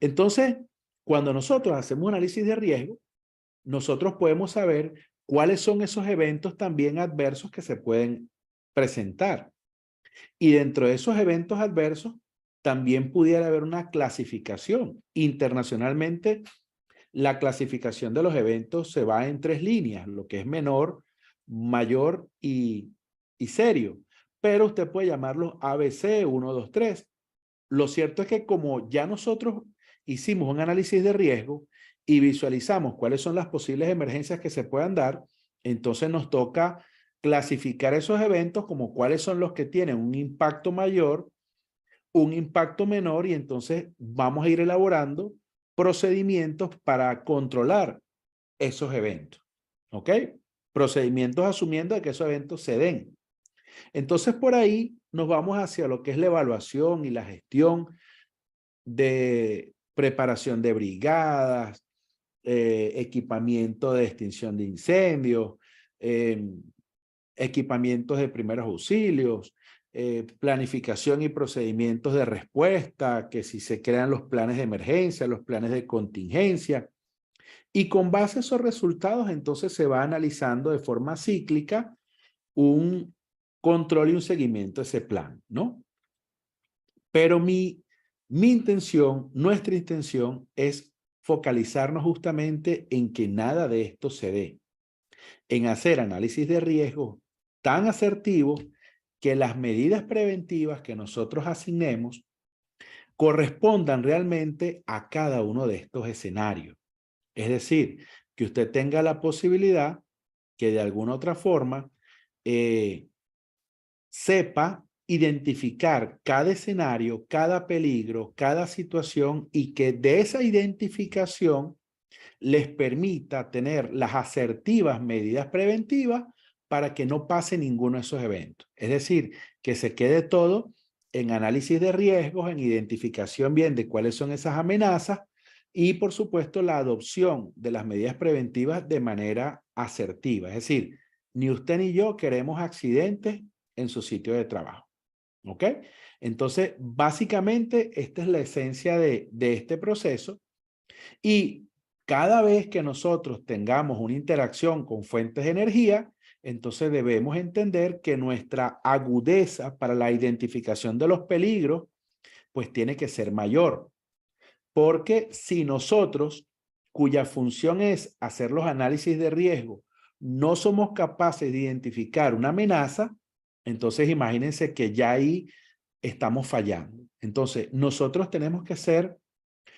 Entonces, cuando nosotros hacemos análisis de riesgo, nosotros podemos saber cuáles son esos eventos también adversos que se pueden presentar. Y dentro de esos eventos adversos, también pudiera haber una clasificación. Internacionalmente, la clasificación de los eventos se va en 3 líneas, lo que es menor, mayor y serio. Pero usted puede llamarlos ABC, 1, 2, 3. Lo cierto es que como ya nosotros hicimos un análisis de riesgo y visualizamos cuáles son las posibles emergencias que se puedan dar, entonces nos toca clasificar esos eventos como cuáles son los que tienen un impacto mayor, un impacto menor, y entonces vamos a ir elaborando procedimientos para controlar esos eventos. ¿Ok? Procedimientos asumiendo de que esos eventos se den. Entonces por ahí nos vamos hacia lo que es la evaluación y la gestión de preparación de brigadas, equipamiento de extinción de incendios, equipamientos de primeros auxilios, planificación y procedimientos de respuesta, que si se crean los planes de emergencia, los planes de contingencia. Y con base a esos resultados, entonces se va analizando de forma cíclica un control y un seguimiento de ese plan, ¿no? Pero mi intención, nuestra intención es focalizarnos justamente en que nada de esto se dé, en hacer análisis de riesgo tan asertivos que las medidas preventivas que nosotros asignemos correspondan realmente a cada uno de estos escenarios. Es decir, que usted tenga la posibilidad que de alguna otra forma sepa identificar cada escenario, cada peligro, cada situación, y que de esa identificación les permita tener las asertivas medidas preventivas para que no pase ninguno de esos eventos. Es decir, que se quede todo en análisis de riesgos, en identificación bien de cuáles son esas amenazas y, por supuesto, la adopción de las medidas preventivas de manera asertiva. Es decir, ni usted ni yo queremos accidentes en su sitio de trabajo. ¿Ok? Entonces, básicamente, esta es la esencia de este proceso. Y cada vez que nosotros tengamos una interacción con fuentes de energía, entonces debemos entender que nuestra agudeza para la identificación de los peligros, pues tiene que ser mayor. Porque si nosotros, cuya función es hacer los análisis de riesgo, no somos capaces de identificar una amenaza, entonces imagínense que ya ahí estamos fallando. Entonces, nosotros tenemos que ser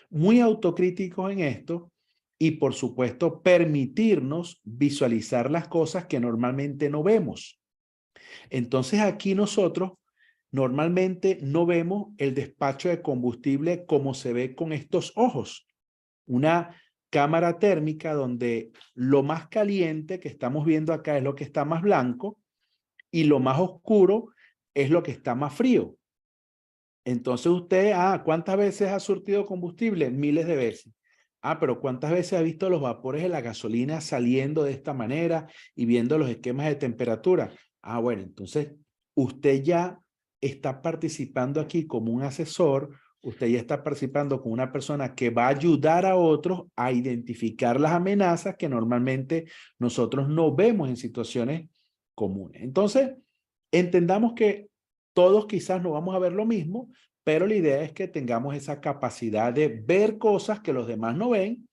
muy autocríticos en esto y, por supuesto, permitirnos visualizar las cosas que normalmente no vemos. Entonces, aquí nosotros normalmente no vemos el despacho de combustible como se ve con estos ojos. Una cámara térmica donde lo más caliente que estamos viendo acá es lo que está más blanco y lo más oscuro es lo que está más frío. Entonces usted, ¿cuántas veces ha surtido combustible? Miles de veces. Pero ¿cuántas veces ha visto los vapores de la gasolina saliendo de esta manera y viendo los esquemas de temperatura? Bueno, entonces usted ya está participando aquí como un asesor, usted ya está participando como una persona que va a ayudar a otros a identificar las amenazas que normalmente nosotros no vemos en situaciones comunes. Entonces, entendamos que todos quizás no vamos a ver lo mismo, pero la idea es que tengamos esa capacidad de ver cosas que los demás no ven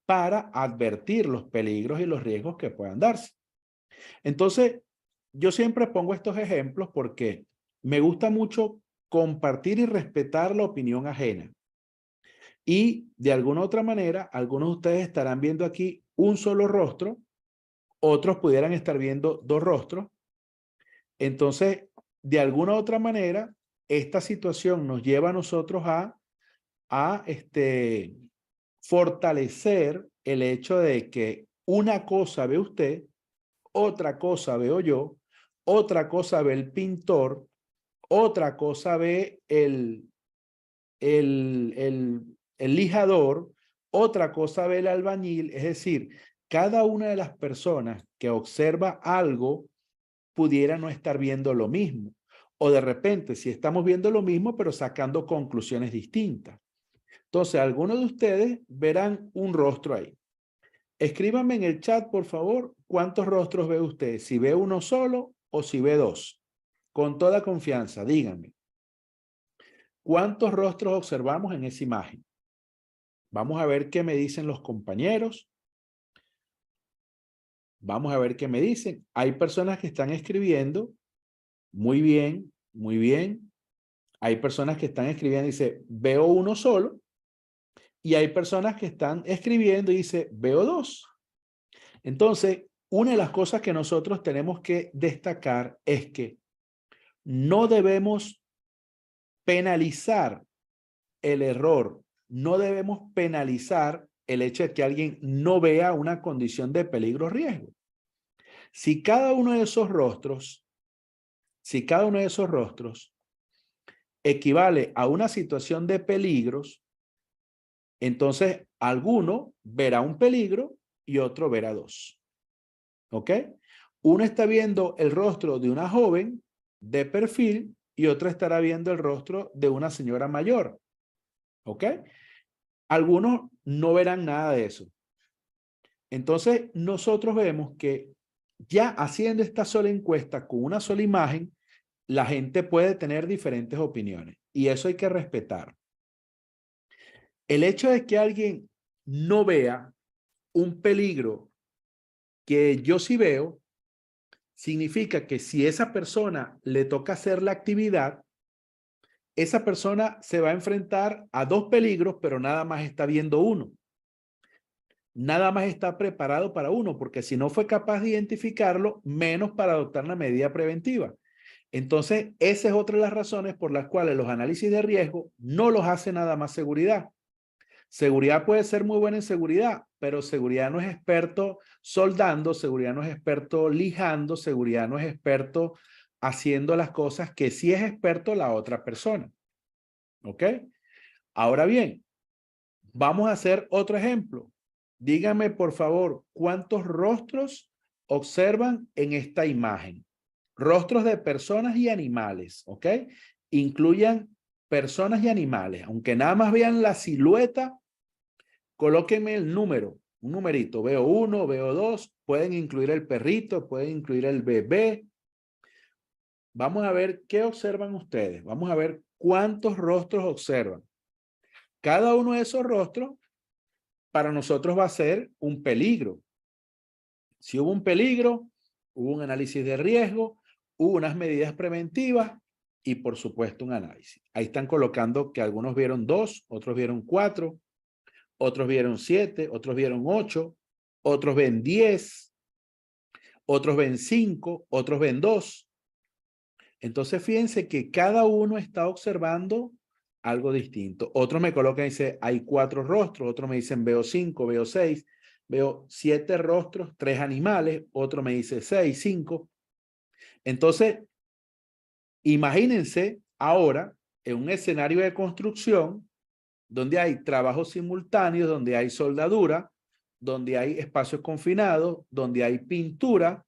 para advertir los peligros y los riesgos que puedan darse. Entonces, yo siempre pongo estos ejemplos porque me gusta mucho compartir y respetar la opinión ajena. Y de alguna otra manera, algunos de ustedes estarán viendo aquí un solo rostro, otros pudieran estar viendo dos rostros. Entonces, de alguna otra manera, esta situación nos lleva a nosotros a fortalecer el hecho de que una cosa ve usted, otra cosa veo yo, otra cosa ve el pintor, otra cosa ve el lijador, otra cosa ve el albañil. Es decir, cada una de las personas que observa algo pudiera no estar viendo lo mismo. O de repente, si estamos viendo lo mismo, pero sacando conclusiones distintas. Entonces, algunos de ustedes verán un rostro ahí. Escríbanme en el chat, por favor, cuántos rostros ve usted, si ve uno solo o si ve dos. Con toda confianza, díganme. ¿Cuántos rostros observamos en esa imagen? Vamos a ver qué me dicen los compañeros. Vamos a ver qué me dicen. Hay personas que están escribiendo. Muy bien, muy bien. Hay personas que están escribiendo y dice, veo uno solo. Y hay personas que están escribiendo y dice, veo dos. Entonces, una de las cosas que nosotros tenemos que destacar es que no debemos penalizar el error, no debemos penalizar el hecho de que alguien no vea una condición de peligro o riesgo. Si cada uno de esos rostros equivale a una situación de peligros, entonces alguno verá un peligro y otro verá dos. ¿Ok? Uno está viendo el rostro de una joven de perfil y otro estará viendo el rostro de una señora mayor. ¿Ok? Algunos no verán nada de eso. Entonces, nosotros vemos que ya haciendo esta sola encuesta con una sola imagen, la gente puede tener diferentes opiniones y eso hay que respetar. El hecho de que alguien no vea un peligro que yo sí veo, significa que si esa persona le toca hacer la actividad, esa persona se va a enfrentar a dos peligros, pero nada más está viendo uno. Nada más está preparado para uno, porque si no fue capaz de identificarlo, menos para adoptar una medida preventiva. Entonces, esa es otra de las razones por las cuales los análisis de riesgo no los hace nada más seguridad. Seguridad puede ser muy buena en seguridad, pero seguridad no es experto soldando, seguridad no es experto lijando, seguridad no es experto haciendo las cosas que sí es experto la otra persona. ¿Ok? Ahora bien, vamos a hacer otro ejemplo. Díganme, por favor, ¿cuántos rostros observan en esta imagen? Rostros de personas y animales, ¿ok? Incluyan personas y animales. Aunque nada más vean la silueta, colóquenme el número, un numerito. Veo uno, veo dos, pueden incluir el perrito, pueden incluir el bebé. Vamos a ver qué observan ustedes. Vamos a ver cuántos rostros observan. Cada uno de esos rostros para nosotros va a ser un peligro. Si hubo un peligro, hubo un análisis de riesgo, hubo unas medidas preventivas y por supuesto un análisis. Ahí están colocando que algunos vieron 2, otros vieron 4, otros vieron 7, otros vieron 8, otros ven 10, otros ven 5, otros ven 2. Entonces fíjense que cada uno está observando algo distinto. Otros me colocan y dicen, hay 4 rostros, otros me dicen, veo 5, veo 6, veo 7 rostros, 3 animales, otro me dice 6, 5. Entonces, imagínense ahora en un escenario de construcción donde hay trabajos simultáneos, donde hay soldadura, donde hay espacios confinados, donde hay pintura,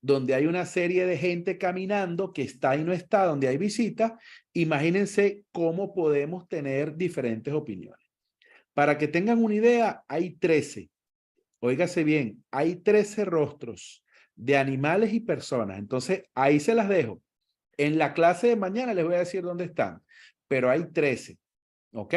donde hay una serie de gente caminando que está y no está, donde hay visitas. Imagínense cómo podemos tener diferentes opiniones. Para que tengan una idea, hay 13. Óigase bien, hay 13 rostros de animales y personas. Entonces, ahí se las dejo. En la clase de mañana les voy a decir dónde están, pero hay 13. ¿Ok?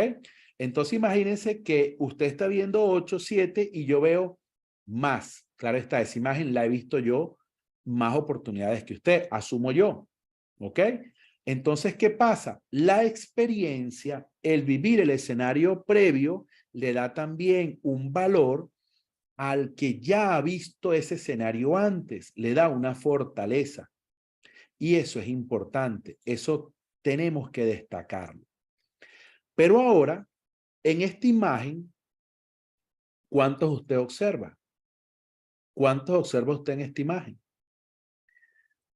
Entonces, imagínense que usted está viendo 8, 7 y yo veo más. Claro está, esa imagen la he visto yo más oportunidades que usted, asumo yo, ¿ok? Entonces, ¿qué pasa? La experiencia, el vivir el escenario previo, le da también un valor al que ya ha visto ese escenario antes, le da una fortaleza. Y eso es importante, eso tenemos que destacarlo. Pero ahora, en esta imagen, ¿cuántos usted observa? ¿Cuántos observa usted en esta imagen?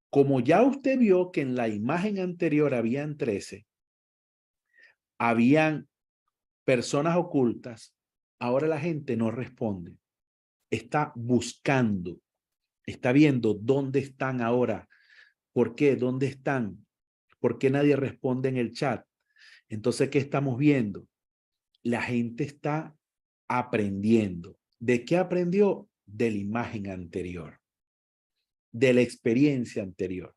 Como ya usted vio que en la imagen anterior habían 13, habían personas ocultas, ahora la gente no responde. Está buscando, está viendo dónde están ahora. ¿Por qué? ¿Dónde están? ¿Por qué nadie responde en el chat? Entonces, ¿qué estamos viendo? La gente está aprendiendo. ¿De qué aprendió? De la imagen anterior, de la experiencia anterior.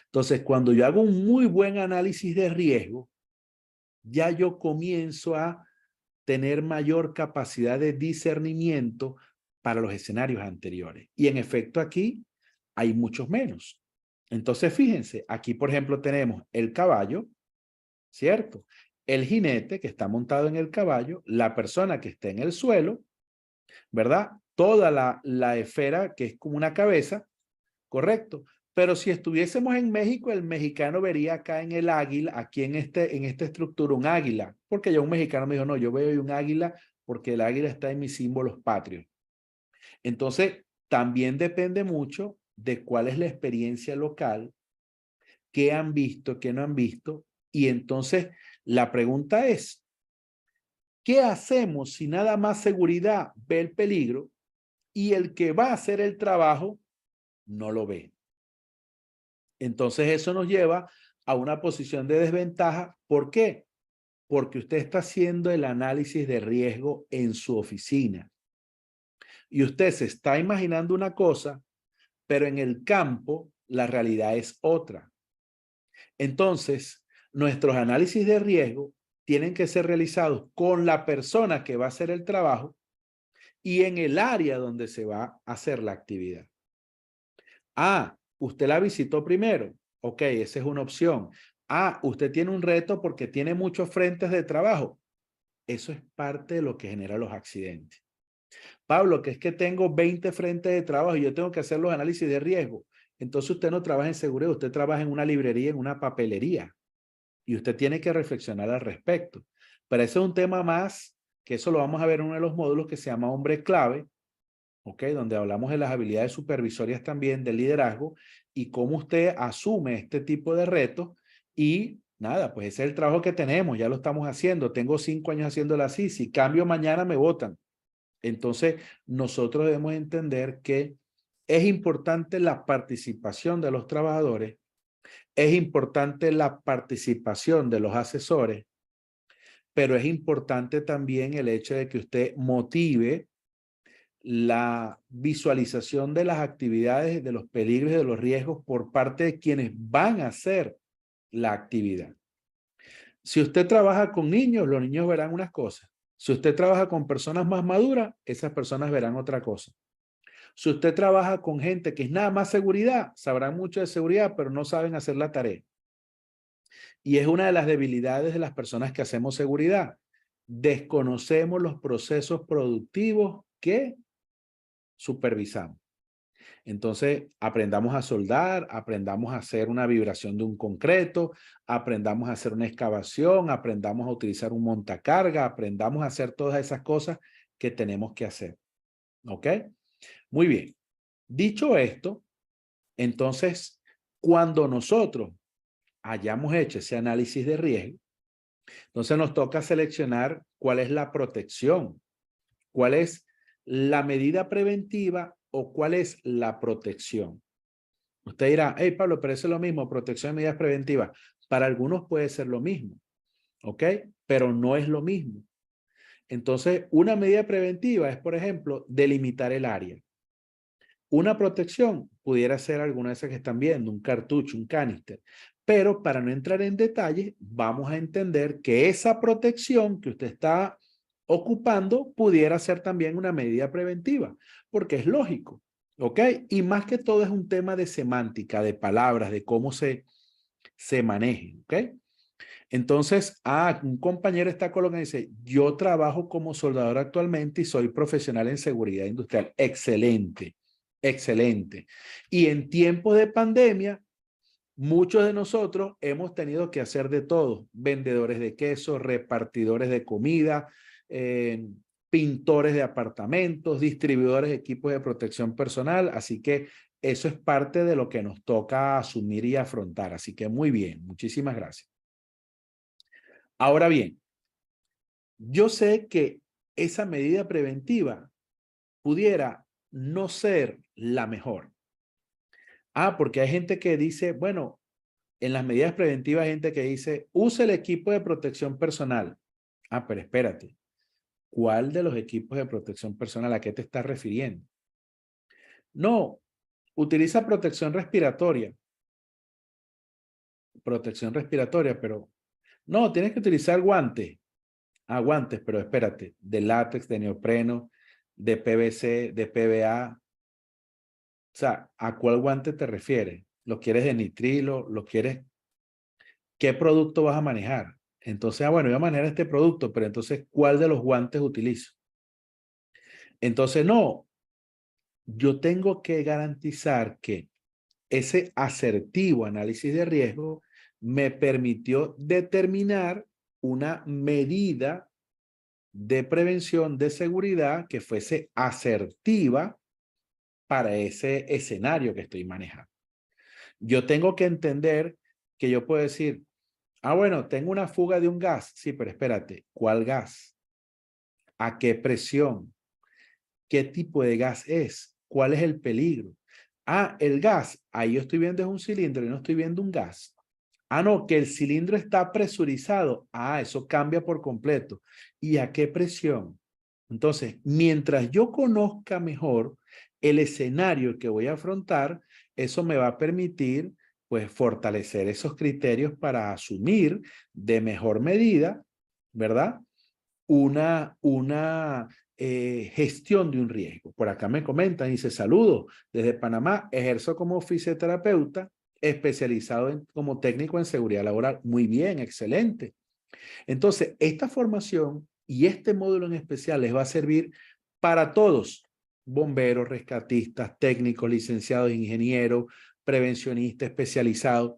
Entonces, cuando yo hago un muy buen análisis de riesgo, ya yo comienzo a tener mayor capacidad de discernimiento para los escenarios anteriores. Y en efecto aquí hay muchos menos. Entonces, fíjense, aquí por ejemplo tenemos el caballo, ¿cierto? El jinete que está montado en el caballo, la persona que está en el suelo, ¿verdad? Toda la esfera que es como una cabeza, ¿correcto? Pero si estuviésemos en México, el mexicano vería acá en el águila, aquí en esta estructura, un águila. Porque ya un mexicano me dijo, no, yo veo un águila porque el águila está en mis símbolos patrios. Entonces, también depende mucho de cuál es la experiencia local, qué han visto, qué no han visto. Y entonces, la pregunta es, ¿qué hacemos si nada más seguridad ve el peligro y el que va a hacer el trabajo no lo ve? Entonces eso nos lleva a una posición de desventaja. ¿Por qué? Porque usted está haciendo el análisis de riesgo en su oficina. Y usted se está imaginando una cosa, pero en el campo la realidad es otra. Entonces, nuestros análisis de riesgo tienen que ser realizados con la persona que va a hacer el trabajo y en el área donde se va a hacer la actividad. Ah, usted la visitó primero. Ok, esa es una opción. Ah, usted tiene un reto porque tiene muchos frentes de trabajo. Eso es parte de lo que genera los accidentes. Pablo, que es que tengo 20 frentes de trabajo y yo tengo que hacer los análisis de riesgo. Entonces usted no trabaja en seguridad, usted trabaja en una librería, en una papelería. Y usted tiene que reflexionar al respecto. Pero ese es un tema más, que eso lo vamos a ver en uno de los módulos que se llama Hombre Clave, ¿ok? Donde hablamos de las habilidades supervisorias también, del liderazgo, y cómo usted asume este tipo de retos. Y nada, pues ese es el trabajo que tenemos, ya lo estamos haciendo. Tengo 5 años haciéndolo así, si cambio mañana me votan. Entonces, nosotros debemos entender que es importante la participación de los trabajadores, es importante la participación de los asesores, pero es importante también el hecho de que usted motive la visualización de las actividades, de los peligros y de los riesgos por parte de quienes van a hacer la actividad. Si usted trabaja con niños, los niños verán unas cosas. Si usted trabaja con personas más maduras, esas personas verán otra cosa. Si usted trabaja con gente que es nada más seguridad, sabrán mucho de seguridad, pero no saben hacer la tarea. Y es una de las debilidades de las personas que hacemos seguridad. Desconocemos los procesos productivos que supervisamos. Entonces, aprendamos a soldar, aprendamos a hacer una vibración de un concreto, aprendamos a hacer una excavación, aprendamos a utilizar un montacarga, aprendamos a hacer todas esas cosas que tenemos que hacer. ¿Ok? Muy bien. Dicho esto, entonces, cuando nosotros hayamos hecho ese análisis de riesgo, entonces nos toca seleccionar cuál es la protección, cuál es la medida preventiva o cuál es la protección. Usted dirá, hey Pablo, pero eso es lo mismo, protección y medidas preventivas. Para algunos puede ser lo mismo, ¿ok? Pero no es lo mismo. Entonces, una medida preventiva es, por ejemplo, delimitar el área. Una protección pudiera ser alguna de esas que están viendo, un cartucho, un canister. Pero para no entrar en detalles, vamos a entender que esa protección que usted está ocupando pudiera ser también una medida preventiva, porque es lógico. ¿Ok? Y más que todo es un tema de semántica, de palabras, de cómo se manejen. ¿Ok? Entonces, un compañero está colocando y dice, yo trabajo como soldador actualmente y soy profesional en seguridad industrial. Excelente, excelente. Y en tiempos de pandemia, muchos de nosotros hemos tenido que hacer de todo. Vendedores de queso, repartidores de comida, pintores de apartamentos, distribuidores de equipos de protección personal. Así que eso es parte de lo que nos toca asumir y afrontar. Así que muy bien, muchísimas gracias. Ahora bien, yo sé que esa medida preventiva pudiera no ser la mejor. Porque hay gente que dice, bueno, en las medidas preventivas hay gente que dice, use el equipo de protección personal. Pero espérate, ¿cuál de los equipos de protección personal a qué te estás refiriendo? No, utiliza protección respiratoria. Protección respiratoria, pero no, tienes que utilizar guantes. Guantes, pero espérate, de látex, de neopreno, de PVC, de PVA. O sea, ¿a cuál guante te refieres? ¿Lo quieres de nitrilo? ¿Lo quieres? ¿Qué producto vas a manejar? Entonces, bueno, voy a manejar este producto, pero entonces, ¿cuál de los guantes utilizo? Entonces, no, yo tengo que garantizar que ese asertivo análisis de riesgo me permitió determinar una medida de prevención de seguridad que fuese asertiva para ese escenario que estoy manejando. Yo tengo que entender que yo puedo decir, bueno, tengo una fuga de un gas. Sí, pero espérate, ¿cuál gas? ¿A qué presión? ¿Qué tipo de gas es? ¿Cuál es el peligro? El gas. Ahí yo estoy viendo es un cilindro y no estoy viendo un gas. No, que el cilindro está presurizado. Eso cambia por completo. ¿Y a qué presión? Entonces, mientras yo conozca mejor el escenario que voy a afrontar, eso me va a permitir, pues, fortalecer esos criterios para asumir de mejor medida, ¿verdad? Una gestión de un riesgo. Por acá me comentan, dice, saludos, desde Panamá, ejerzo como fisioterapeuta especializado como técnico en seguridad laboral. Muy bien, excelente. Entonces, esta formación y este módulo en especial les va a servir para todos, bomberos, rescatistas, técnicos, licenciados, ingenieros, prevencionistas, especializados,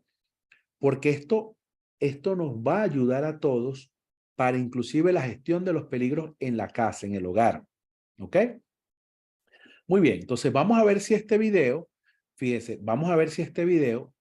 porque esto nos va a ayudar a todos para inclusive la gestión de los peligros en la casa, en el hogar. ¿Ok? Muy bien, entonces vamos a ver si este video, fíjense, vamos a ver si este video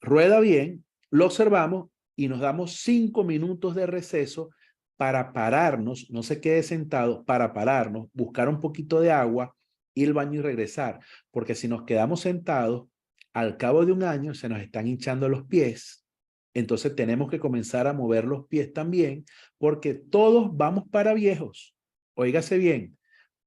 rueda bien, lo observamos y nos damos 5 minutos de receso para pararnos, no se quede sentado, para pararnos, buscar un poquito de agua, ir al baño y regresar, porque si nos quedamos sentados, al cabo de un año se nos están hinchando los pies, entonces tenemos que comenzar a mover los pies también, porque todos vamos para viejos, óigase bien.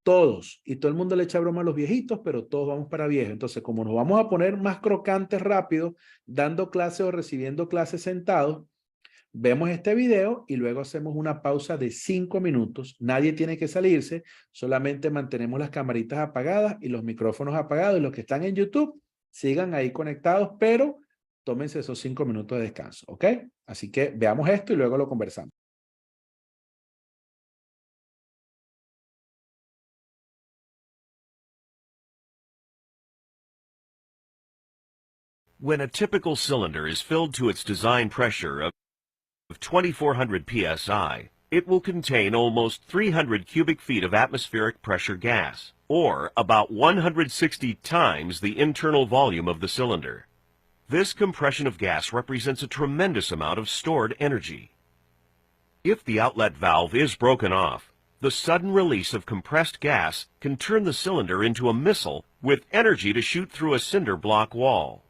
Todos, y todo el mundo le echa broma a los viejitos, pero todos vamos para viejos. Entonces, como nos vamos a poner más crocantes rápido, dando clases o recibiendo clases sentados, vemos este video y luego hacemos una pausa de 5 minutos. Nadie tiene que salirse, solamente mantenemos las camaritas apagadas y los micrófonos apagados. Y los que están en YouTube, sigan ahí conectados, pero tómense esos 5 minutos de descanso, ¿ok? Así que veamos esto y luego lo conversamos. When a typical cylinder is filled to its design pressure of 2,400 psi, it will contain almost 300 cubic feet of atmospheric pressure gas, or about 160 times the internal volume of the cylinder. This compression of gas represents a tremendous amount of stored energy. If the outlet valve is broken off, the sudden release of compressed gas can turn the cylinder into a missile with energy to shoot through a cinder block wall.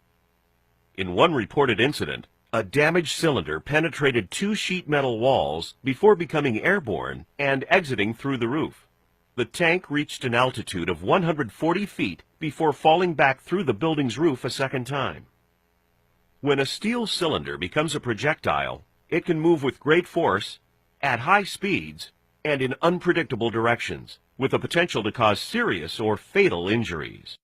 In one reported incident, a damaged cylinder penetrated 2 sheet metal walls before becoming airborne and exiting through the roof. The tank reached an altitude of 140 feet before falling back through the building's roof a second time. When a steel cylinder becomes a projectile, it can move with great force, at high speeds, and in unpredictable directions, with the potential to cause serious or fatal injuries.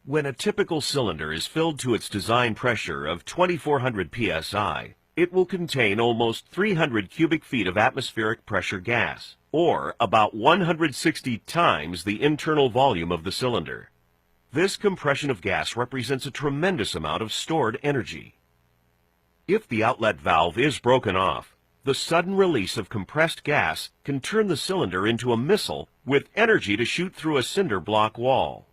When a typical cylinder is filled to its design pressure of 2,400 psi, it will contain almost 300 cubic feet of atmospheric pressure gas, or about 160 times the internal volume of the cylinder. This compression of gas represents a tremendous amount of stored energy. If the outlet valve is broken off, the sudden release of compressed gas can turn the cylinder into a missile with energy to shoot through a cinder block wall.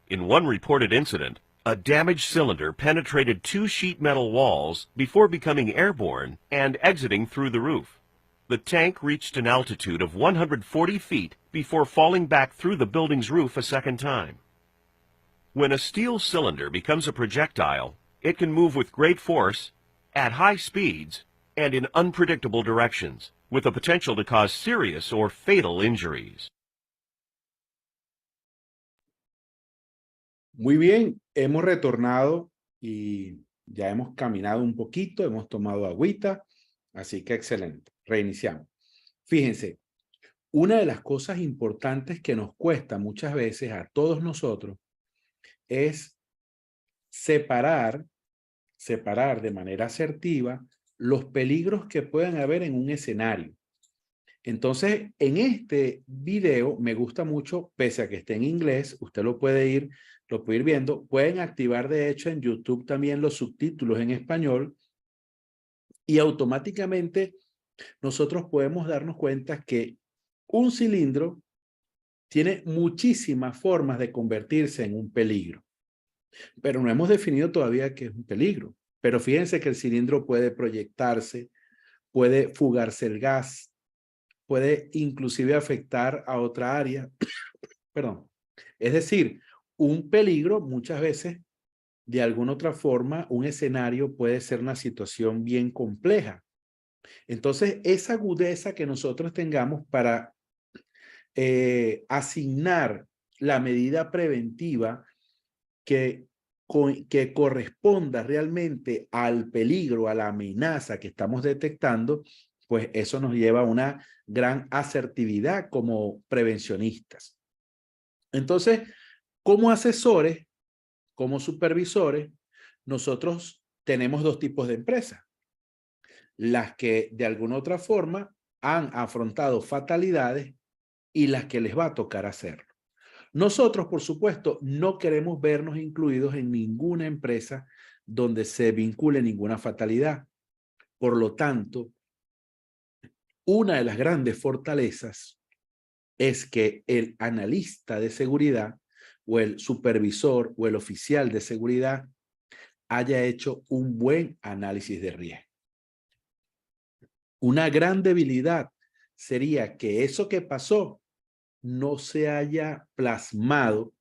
In one reported incident, a damaged cylinder penetrated 2 sheet metal walls before becoming airborne and exiting through the roof. The tank reached an altitude of 140 feet before falling back through the building's roof a second time. When a steel cylinder becomes a projectile, it can move with great force, at high speeds, and in unpredictable directions, with the potential to cause serious or fatal injuries. Muy bien, hemos retornado y ya hemos caminado un poquito, hemos tomado agüita, así que excelente. Reiniciamos. Fíjense, una de las cosas importantes que nos cuesta muchas veces a todos nosotros es separar de manera asertiva los peligros que puedan haber en un escenario. Entonces, en este video me gusta mucho, pese a que esté en inglés, usted lo puede ir viendo. Pueden activar, de hecho, en YouTube también los subtítulos en español y automáticamente nosotros podemos darnos cuenta que un cilindro tiene muchísimas formas de convertirse en un peligro. Pero no hemos definido todavía qué es un peligro. Pero fíjense que el cilindro puede proyectarse, puede fugarse el gas, puede inclusive afectar a otra área. Perdón. Es decir, un peligro muchas veces, de alguna otra forma, un escenario puede ser una situación bien compleja. Entonces, esa agudeza que nosotros tengamos para asignar la medida preventiva que corresponda realmente al peligro, a la amenaza que estamos detectando, pues eso nos lleva a una gran asertividad como prevencionistas. Entonces, como asesores, como supervisores, nosotros tenemos dos tipos de empresas. Las que de alguna otra forma han afrontado fatalidades y las que les va a tocar hacerlo. Nosotros, por supuesto, no queremos vernos incluidos en ninguna empresa donde se vincule ninguna fatalidad. Por lo tanto, una de las grandes fortalezas es que el analista de seguridad o el supervisor o el oficial de seguridad haya hecho un buen análisis de riesgo. Una gran debilidad sería que eso que pasó no se haya plasmado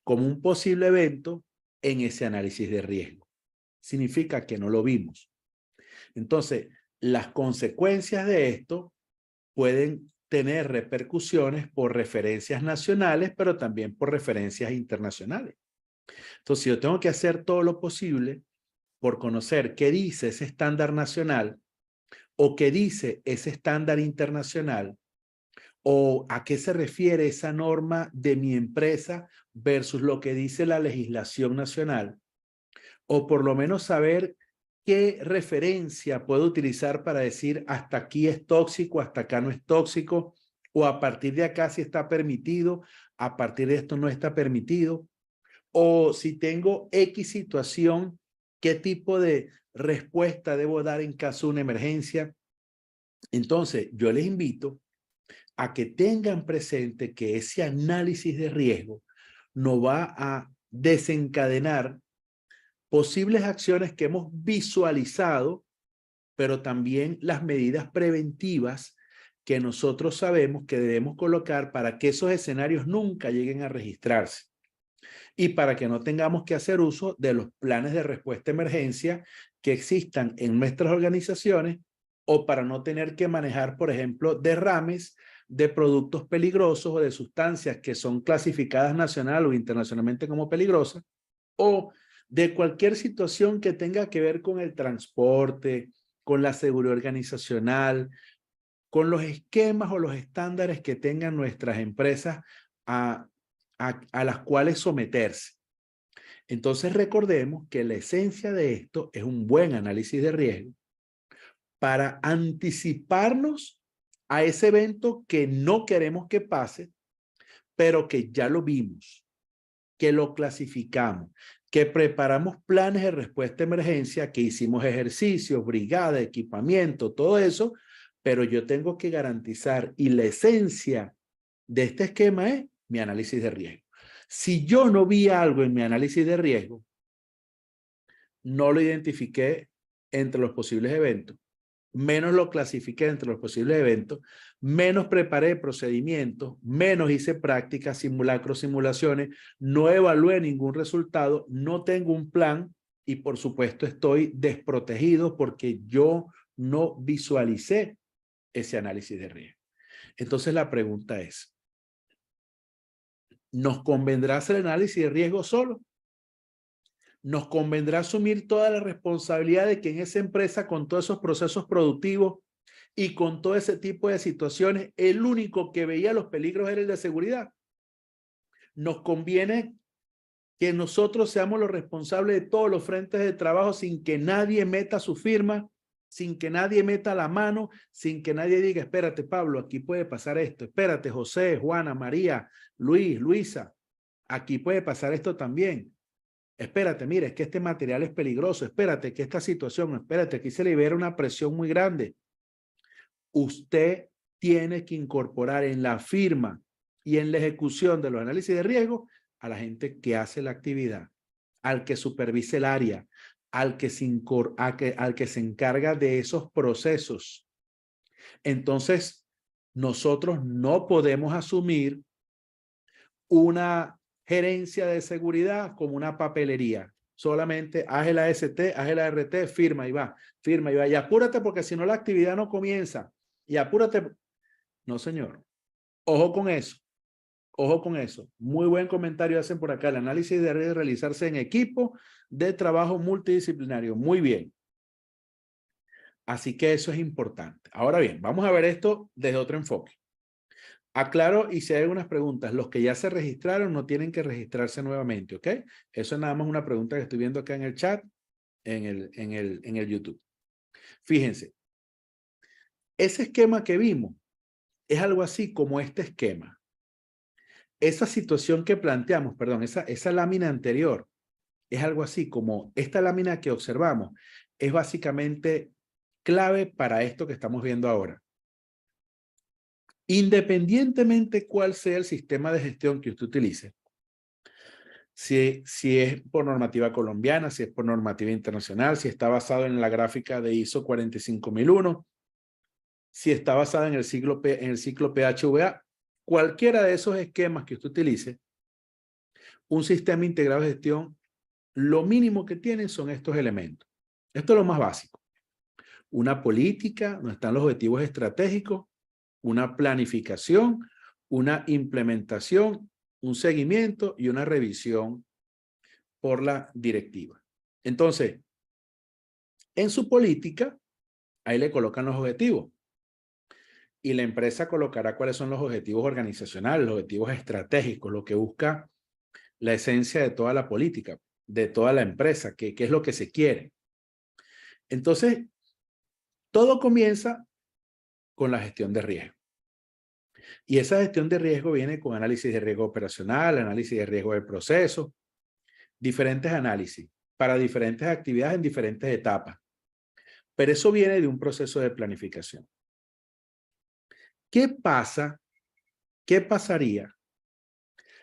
como un posible evento en ese análisis de riesgo. Significa que no lo vimos. Entonces, las consecuencias de esto pueden tener repercusiones por referencias nacionales, pero también por referencias internacionales. Entonces, yo tengo que hacer todo lo posible por conocer qué dice ese estándar nacional o qué dice ese estándar internacional o a qué se refiere esa norma de mi empresa versus lo que dice la legislación nacional, o por lo menos saber qué referencia puedo utilizar para decir hasta aquí es tóxico, hasta acá no es tóxico, o a partir de acá sí está permitido, a partir de esto no está permitido, o si tengo X situación, qué tipo de respuesta debo dar en caso de una emergencia. Entonces, yo les invito a que tengan presente que ese análisis de riesgo nos va a desencadenar posibles acciones que hemos visualizado, pero también las medidas preventivas que nosotros sabemos que debemos colocar para que esos escenarios nunca lleguen a registrarse y para que no tengamos que hacer uso de los planes de respuesta a emergencia que existan en nuestras organizaciones o para no tener que manejar, por ejemplo, derrames de productos peligrosos o de sustancias que son clasificadas nacional o internacionalmente como peligrosas, o de cualquier situación que tenga que ver con el transporte, con la seguridad organizacional, con los esquemas o los estándares que tengan nuestras empresas a las cuales someterse. Entonces recordemos que la esencia de esto es un buen análisis de riesgo para anticiparnos a ese evento que no queremos que pase, pero que ya lo vimos, que lo clasificamos, que preparamos planes de respuesta a emergencia, que hicimos ejercicios, brigada, equipamiento, todo eso, pero yo tengo que garantizar, y la esencia de este esquema es mi análisis de riesgo. Si yo no vi algo en mi análisis de riesgo, no lo identifiqué entre los posibles eventos, menos lo clasifiqué entre los posibles eventos, menos preparé procedimientos, menos hice prácticas, simulacros, simulaciones, no evalué ningún resultado, no tengo un plan y por supuesto estoy desprotegido porque yo no visualicé ese análisis de riesgo. Entonces la pregunta es, ¿nos convendrá hacer el análisis de riesgo solo? ¿Nos convendrá asumir toda la responsabilidad de que en esa empresa, con todos esos procesos productivos y con todo ese tipo de situaciones, el único que veía los peligros era el de seguridad? ¿Nos conviene que nosotros seamos los responsables de todos los frentes de trabajo sin que nadie meta su firma, sin que nadie meta la mano, sin que nadie diga, espérate Pablo, aquí puede pasar esto, espérate José, Juana, María, Luis, Luisa, aquí puede pasar esto también? Espérate, mira, es que este material es peligroso, espérate que esta situación, espérate, aquí se libera una presión muy grande. Usted tiene que incorporar en la firma y en la ejecución de los análisis de riesgo a la gente que hace la actividad, al que supervise el área, al que se encarga de esos procesos. Entonces, nosotros no podemos asumir una gerencia de seguridad como una papelería. Solamente haz el AST, haz el ART, firma y va, firma y va. Y apúrate porque si no la actividad no comienza. Y apúrate. No, señor. Ojo con eso. Ojo con eso. Muy buen comentario hacen por acá. El análisis de riesgo realizarse en equipo de trabajo multidisciplinario. Muy bien. Así que eso es importante. Ahora bien, vamos a ver esto desde otro enfoque. Aclaro, y si hay algunas preguntas, los que ya se registraron no tienen que registrarse nuevamente, ¿ok? Eso es nada más una pregunta que estoy viendo acá en el chat, en el YouTube. Fíjense, ese esquema que vimos es algo así como este esquema. Esa situación que planteamos, perdón, esa lámina anterior, es algo así como esta lámina que observamos, es básicamente clave para esto que estamos viendo ahora. Independientemente cuál sea el sistema de gestión que usted utilice, si es por normativa colombiana, si es por normativa internacional, si está basado en la gráfica de ISO 45001, si está basada en el ciclo PHVA, cualquiera de esos esquemas que usted utilice, un sistema integrado de gestión, lo mínimo que tienen son estos elementos. Esto es lo más básico. Una política, donde están los objetivos estratégicos, una planificación, una implementación, un seguimiento y una revisión por la directiva. Entonces, en su política, ahí le colocan los objetivos. Y la empresa colocará cuáles son los objetivos organizacionales, los objetivos estratégicos, lo que busca la esencia de toda la política, de toda la empresa, qué es lo que se quiere. Entonces, todo comienza con la gestión de riesgo. Y esa gestión de riesgo viene con análisis de riesgo operacional, análisis de riesgo de proceso, diferentes análisis para diferentes actividades en diferentes etapas. Pero eso viene de un proceso de planificación. ¿Qué pasa? ¿Qué pasaría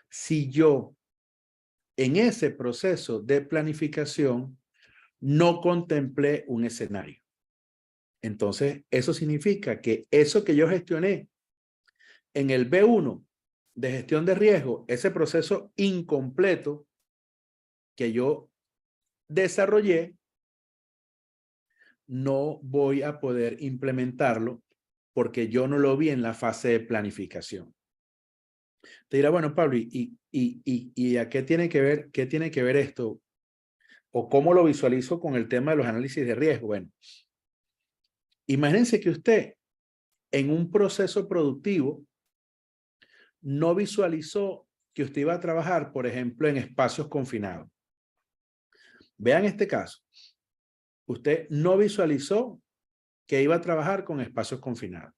si yo en ese proceso de planificación no contemplé un escenario? Entonces, eso significa que eso que yo gestioné en el B1 de gestión de riesgo, ese proceso incompleto que yo desarrollé, no voy a poder implementarlo porque yo no lo vi en la fase de planificación. Te dirá, bueno, Pablo, ¿y a qué tiene que ver esto? ¿O cómo lo visualizo con el tema de los análisis de riesgo? Bueno, imagínense que usted en un proceso productivo no visualizó que usted iba a trabajar, por ejemplo, en espacios confinados. Vean este caso. Usted no visualizó que iba a trabajar con espacios confinados.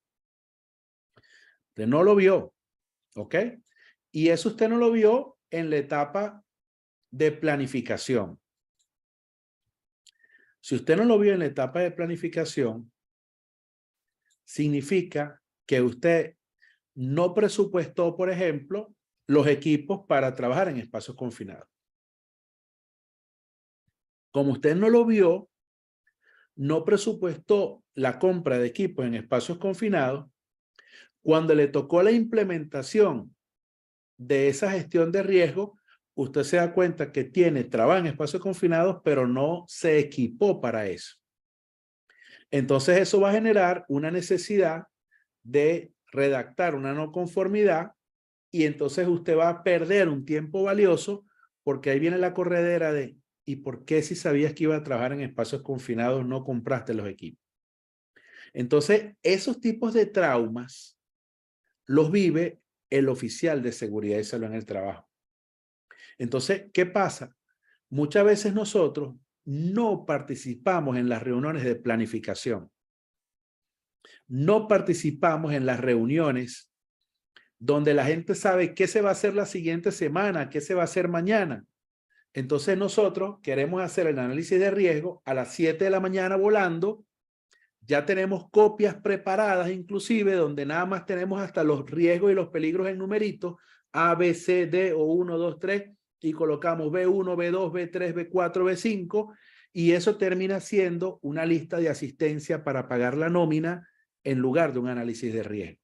Usted no lo vio, ¿ok? Y eso usted no lo vio en la etapa de planificación. Si usted no lo vio en la etapa de planificación, significa que usted no presupuestó, por ejemplo, los equipos para trabajar en espacios confinados. Como usted no lo vio, no presupuestó la compra de equipos en espacios confinados, cuando le tocó la implementación de esa gestión de riesgo, usted se da cuenta que trabaja en espacios confinados, pero no se equipó para eso. Entonces eso va a generar una necesidad de redactar una no conformidad y entonces usted va a perder un tiempo valioso porque ahí viene la corredera de ¿y por qué si sabías que iba a trabajar en espacios confinados no compraste los equipos? Entonces esos tipos de traumas los vive el oficial de seguridad y salud en el trabajo. Entonces, ¿qué pasa? Muchas veces nosotros no participamos en las reuniones de planificación. No participamos en las reuniones donde la gente sabe qué se va a hacer la siguiente semana, qué se va a hacer mañana. Entonces nosotros queremos hacer el análisis de riesgo a las 7 de la mañana volando. Ya tenemos copias preparadas inclusive donde nada más tenemos hasta los riesgos y los peligros en numeritos A, B, C, D o 1, 2, 3 y colocamos B1, B2, B3, B4, B5 y eso termina siendo una lista de asistencia para pagar la nómina en lugar de un análisis de riesgo.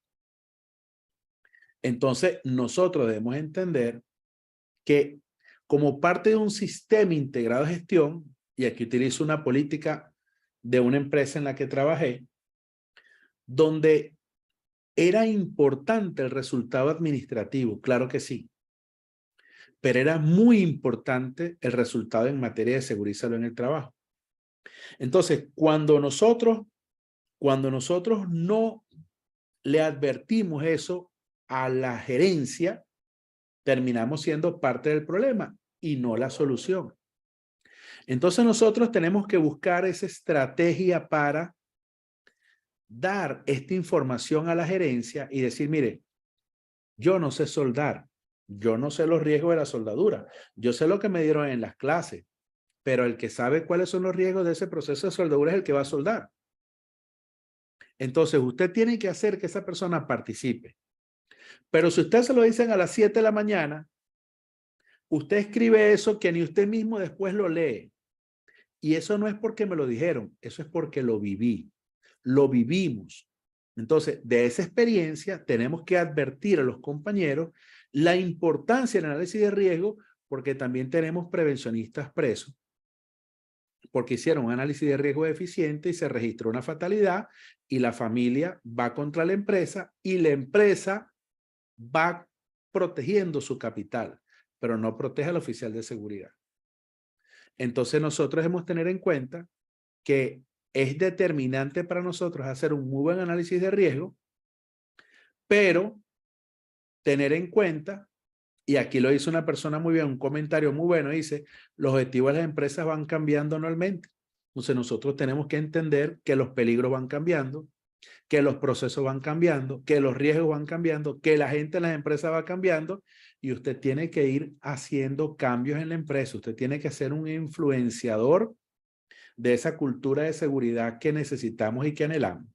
Entonces nosotros debemos entender que como parte de un sistema integrado de gestión, y aquí utilizo una política de una empresa en la que trabajé, donde era importante el resultado administrativo, claro que sí, pero era muy importante el resultado en materia de seguridad y salud en el trabajo. Entonces, cuando nosotros no le advertimos eso a la gerencia, terminamos siendo parte del problema y no la solución. Entonces nosotros tenemos que buscar esa estrategia para dar esta información a la gerencia y decir, mire, yo no sé soldar, yo no sé los riesgos de la soldadura, yo sé lo que me dieron en las clases, pero el que sabe cuáles son los riesgos de ese proceso de soldadura es el que va a soldar. Entonces usted tiene que hacer que esa persona participe. Pero si usted se lo dicen a las 7 de la mañana, usted escribe eso que ni usted mismo después lo lee. Y eso no es porque me lo dijeron, eso es porque lo viví, lo vivimos. Entonces, de esa experiencia tenemos que advertir a los compañeros la importancia del análisis de riesgo porque también tenemos prevencionistas presos porque hicieron un análisis de riesgo eficiente y se registró una fatalidad y la familia va contra la empresa y la empresa va protegiendo su capital, pero no protege al oficial de seguridad. Entonces nosotros debemos tener en cuenta que es determinante para nosotros hacer un muy buen análisis de riesgo, pero tener en cuenta, y aquí lo hizo una persona muy bien, un comentario muy bueno, dice, los objetivos de las empresas van cambiando anualmente. Entonces nosotros tenemos que entender que los peligros van cambiando, que los procesos van cambiando, que los riesgos van cambiando, que la gente en las empresas va cambiando y usted tiene que ir haciendo cambios en la empresa. Usted tiene que ser un influenciador de esa cultura de seguridad que necesitamos y que anhelamos.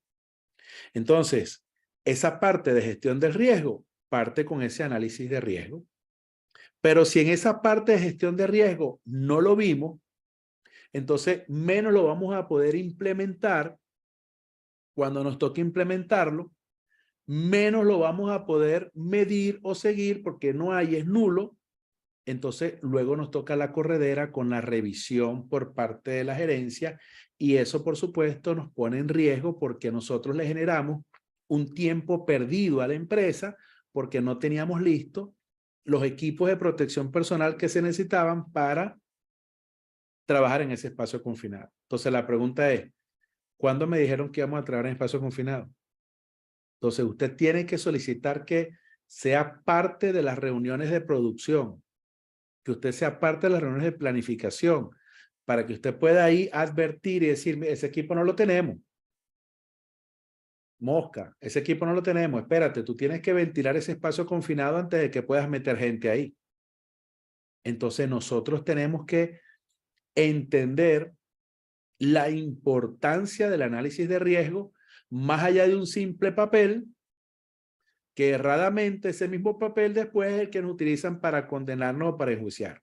Entonces, esa parte de gestión del riesgo parte con ese análisis de riesgo. Pero si en esa parte de gestión de riesgo no lo vimos, entonces menos lo vamos a poder implementar. Cuando nos toque implementarlo, menos lo vamos a poder medir o seguir porque no hay, es nulo. Entonces luego nos toca la corredera con la revisión por parte de la gerencia y eso por supuesto nos pone en riesgo porque nosotros le generamos un tiempo perdido a la empresa porque no teníamos listos los equipos de protección personal que se necesitaban para trabajar en ese espacio confinado. Entonces la pregunta es, ¿cuándo me dijeron que íbamos a trabajar en espacio confinado? Entonces usted tiene que solicitar que sea parte de las reuniones de producción, que usted sea parte de las reuniones de planificación, para que usted pueda ahí advertir y decir, ese equipo no lo tenemos. Mosca, ese equipo no lo tenemos. Espérate, tú tienes que ventilar ese espacio confinado antes de que puedas meter gente ahí. Entonces nosotros tenemos que entender la importancia del análisis de riesgo más allá de un simple papel, que erradamente ese mismo papel después es el que nos utilizan para condenarnos o para enjuiciar.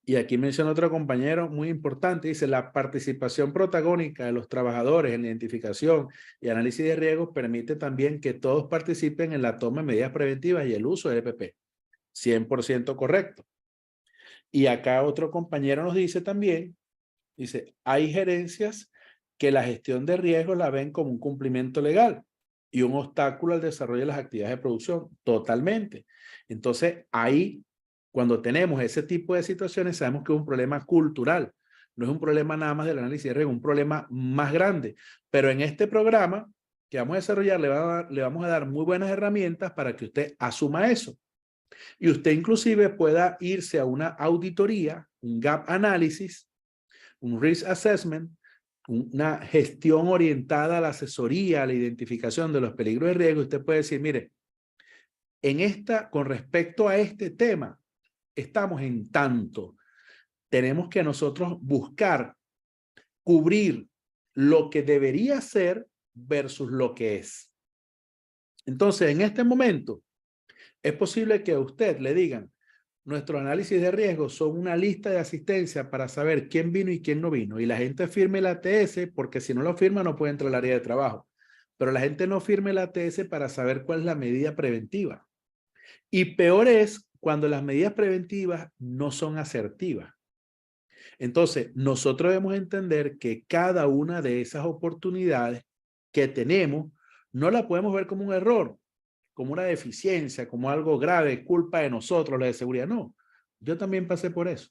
Y aquí menciona otro compañero muy importante, dice, la participación protagónica de los trabajadores en la identificación y análisis de riesgos permite también que todos participen en la toma de medidas preventivas y el uso del EPP. 100% correcto. Y acá otro compañero nos dice también, dice, hay gerencias que la gestión de riesgos la ven como un cumplimiento legal y un obstáculo al desarrollo de las actividades de producción. Totalmente. Entonces, ahí, cuando tenemos ese tipo de situaciones, sabemos que es un problema cultural. No es un problema nada más del análisis de riesgo, es un problema más grande. Pero en este programa que vamos a desarrollar, le vamos a dar muy buenas herramientas para que usted asuma eso. Y usted inclusive pueda irse a una auditoría, un gap análisis, un risk assessment, una gestión orientada a la asesoría, a la identificación de los peligros de riesgo. Usted puede decir, mire, con respecto a este tema, estamos en tanto. Tenemos que nosotros buscar cubrir lo que debería ser versus lo que es. Entonces, en este momento, es posible que a usted le digan, nuestro análisis de riesgo son una lista de asistencia para saber quién vino y quién no vino. Y la gente firme el ATS porque si no lo firma no puede entrar al área de trabajo. Pero la gente no firme el ATS para saber cuál es la medida preventiva. Y peor es cuando las medidas preventivas no son asertivas. Entonces, nosotros debemos entender que cada una de esas oportunidades que tenemos no la podemos ver como un error, como una deficiencia, como algo grave, culpa de nosotros, la de seguridad. No, yo también pasé por eso.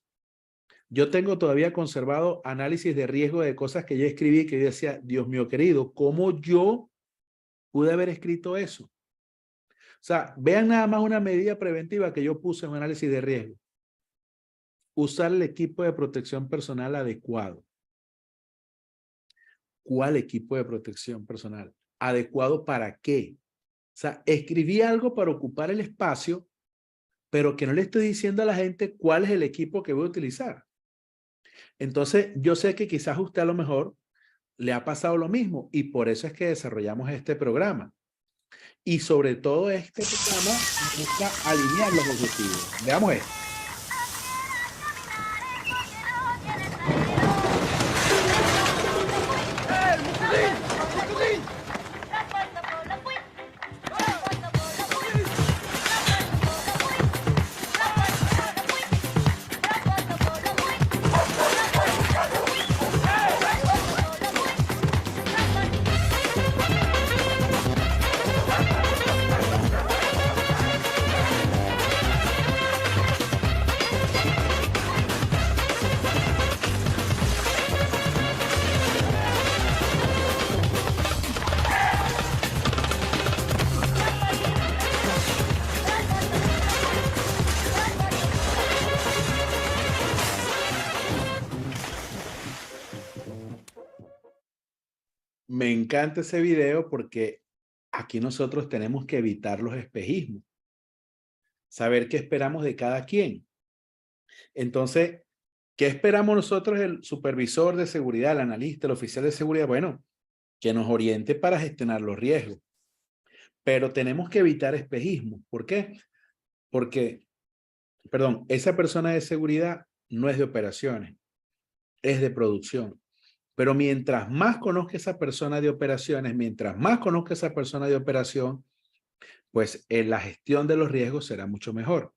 Yo tengo todavía conservado análisis de riesgo de cosas que yo escribí, que yo decía, Dios mío querido, ¿cómo yo pude haber escrito eso? O sea, vean nada más una medida preventiva que yo puse en un análisis de riesgo. Usar el equipo de protección personal adecuado. ¿Cuál equipo de protección personal? ¿Adecuado para qué? O sea, escribí algo para ocupar el espacio, pero que no le estoy diciendo a la gente cuál es el equipo que voy a utilizar. Entonces, yo sé que quizás a usted a lo mejor le ha pasado lo mismo y por eso es que desarrollamos este programa. Y sobre todo este programa busca alinear los objetivos. Veamos esto. Me encanta ese video porque aquí nosotros tenemos que evitar los espejismos. Saber qué esperamos de cada quien. Entonces, ¿qué esperamos nosotros el supervisor de seguridad, el analista, el oficial de seguridad? Bueno, que nos oriente para gestionar los riesgos. Pero tenemos que evitar espejismos. ¿Por qué? Porque, perdón, esa persona de seguridad no es de operaciones, es de producción. Pero mientras más conozca esa persona de operaciones, mientras más conozca esa persona de operación, pues la gestión de los riesgos será mucho mejor.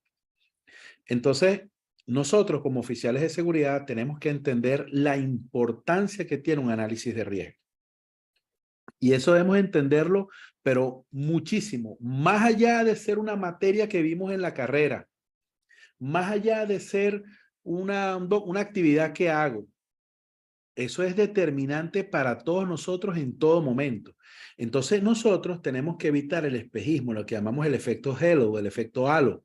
Entonces, nosotros como oficiales de seguridad tenemos que entender la importancia que tiene un análisis de riesgo. Y eso debemos entenderlo, pero muchísimo. Más allá de ser una materia que vimos en la carrera, más allá de ser una actividad que hago, eso es determinante para todos nosotros en todo momento. Entonces nosotros tenemos que evitar el espejismo, lo que llamamos el efecto halo, el efecto halo.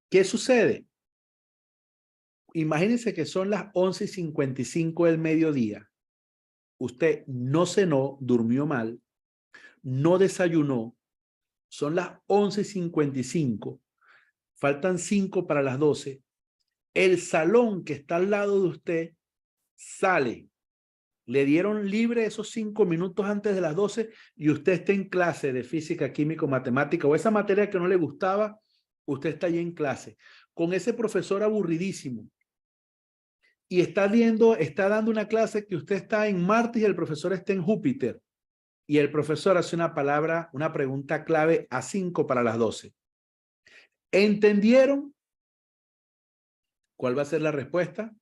¿Qué sucede? imagínense que son las 11:55 del mediodía. Usted no cenó, durmió mal, no desayunó. Son las 11:55. Faltan 5 para las 12. El salón que está al lado de usted sale. Le dieron libre esos 5 minutos antes de las 12 y usted está en clase de física, química, matemática o esa materia que no le gustaba, usted está allí en clase con ese profesor aburridísimo y está dando una clase que usted está en Marte y el profesor está en Júpiter y el profesor hace una pregunta clave a 5 para las 12. ¿Entendieron? ¿Cuál va a ser la respuesta?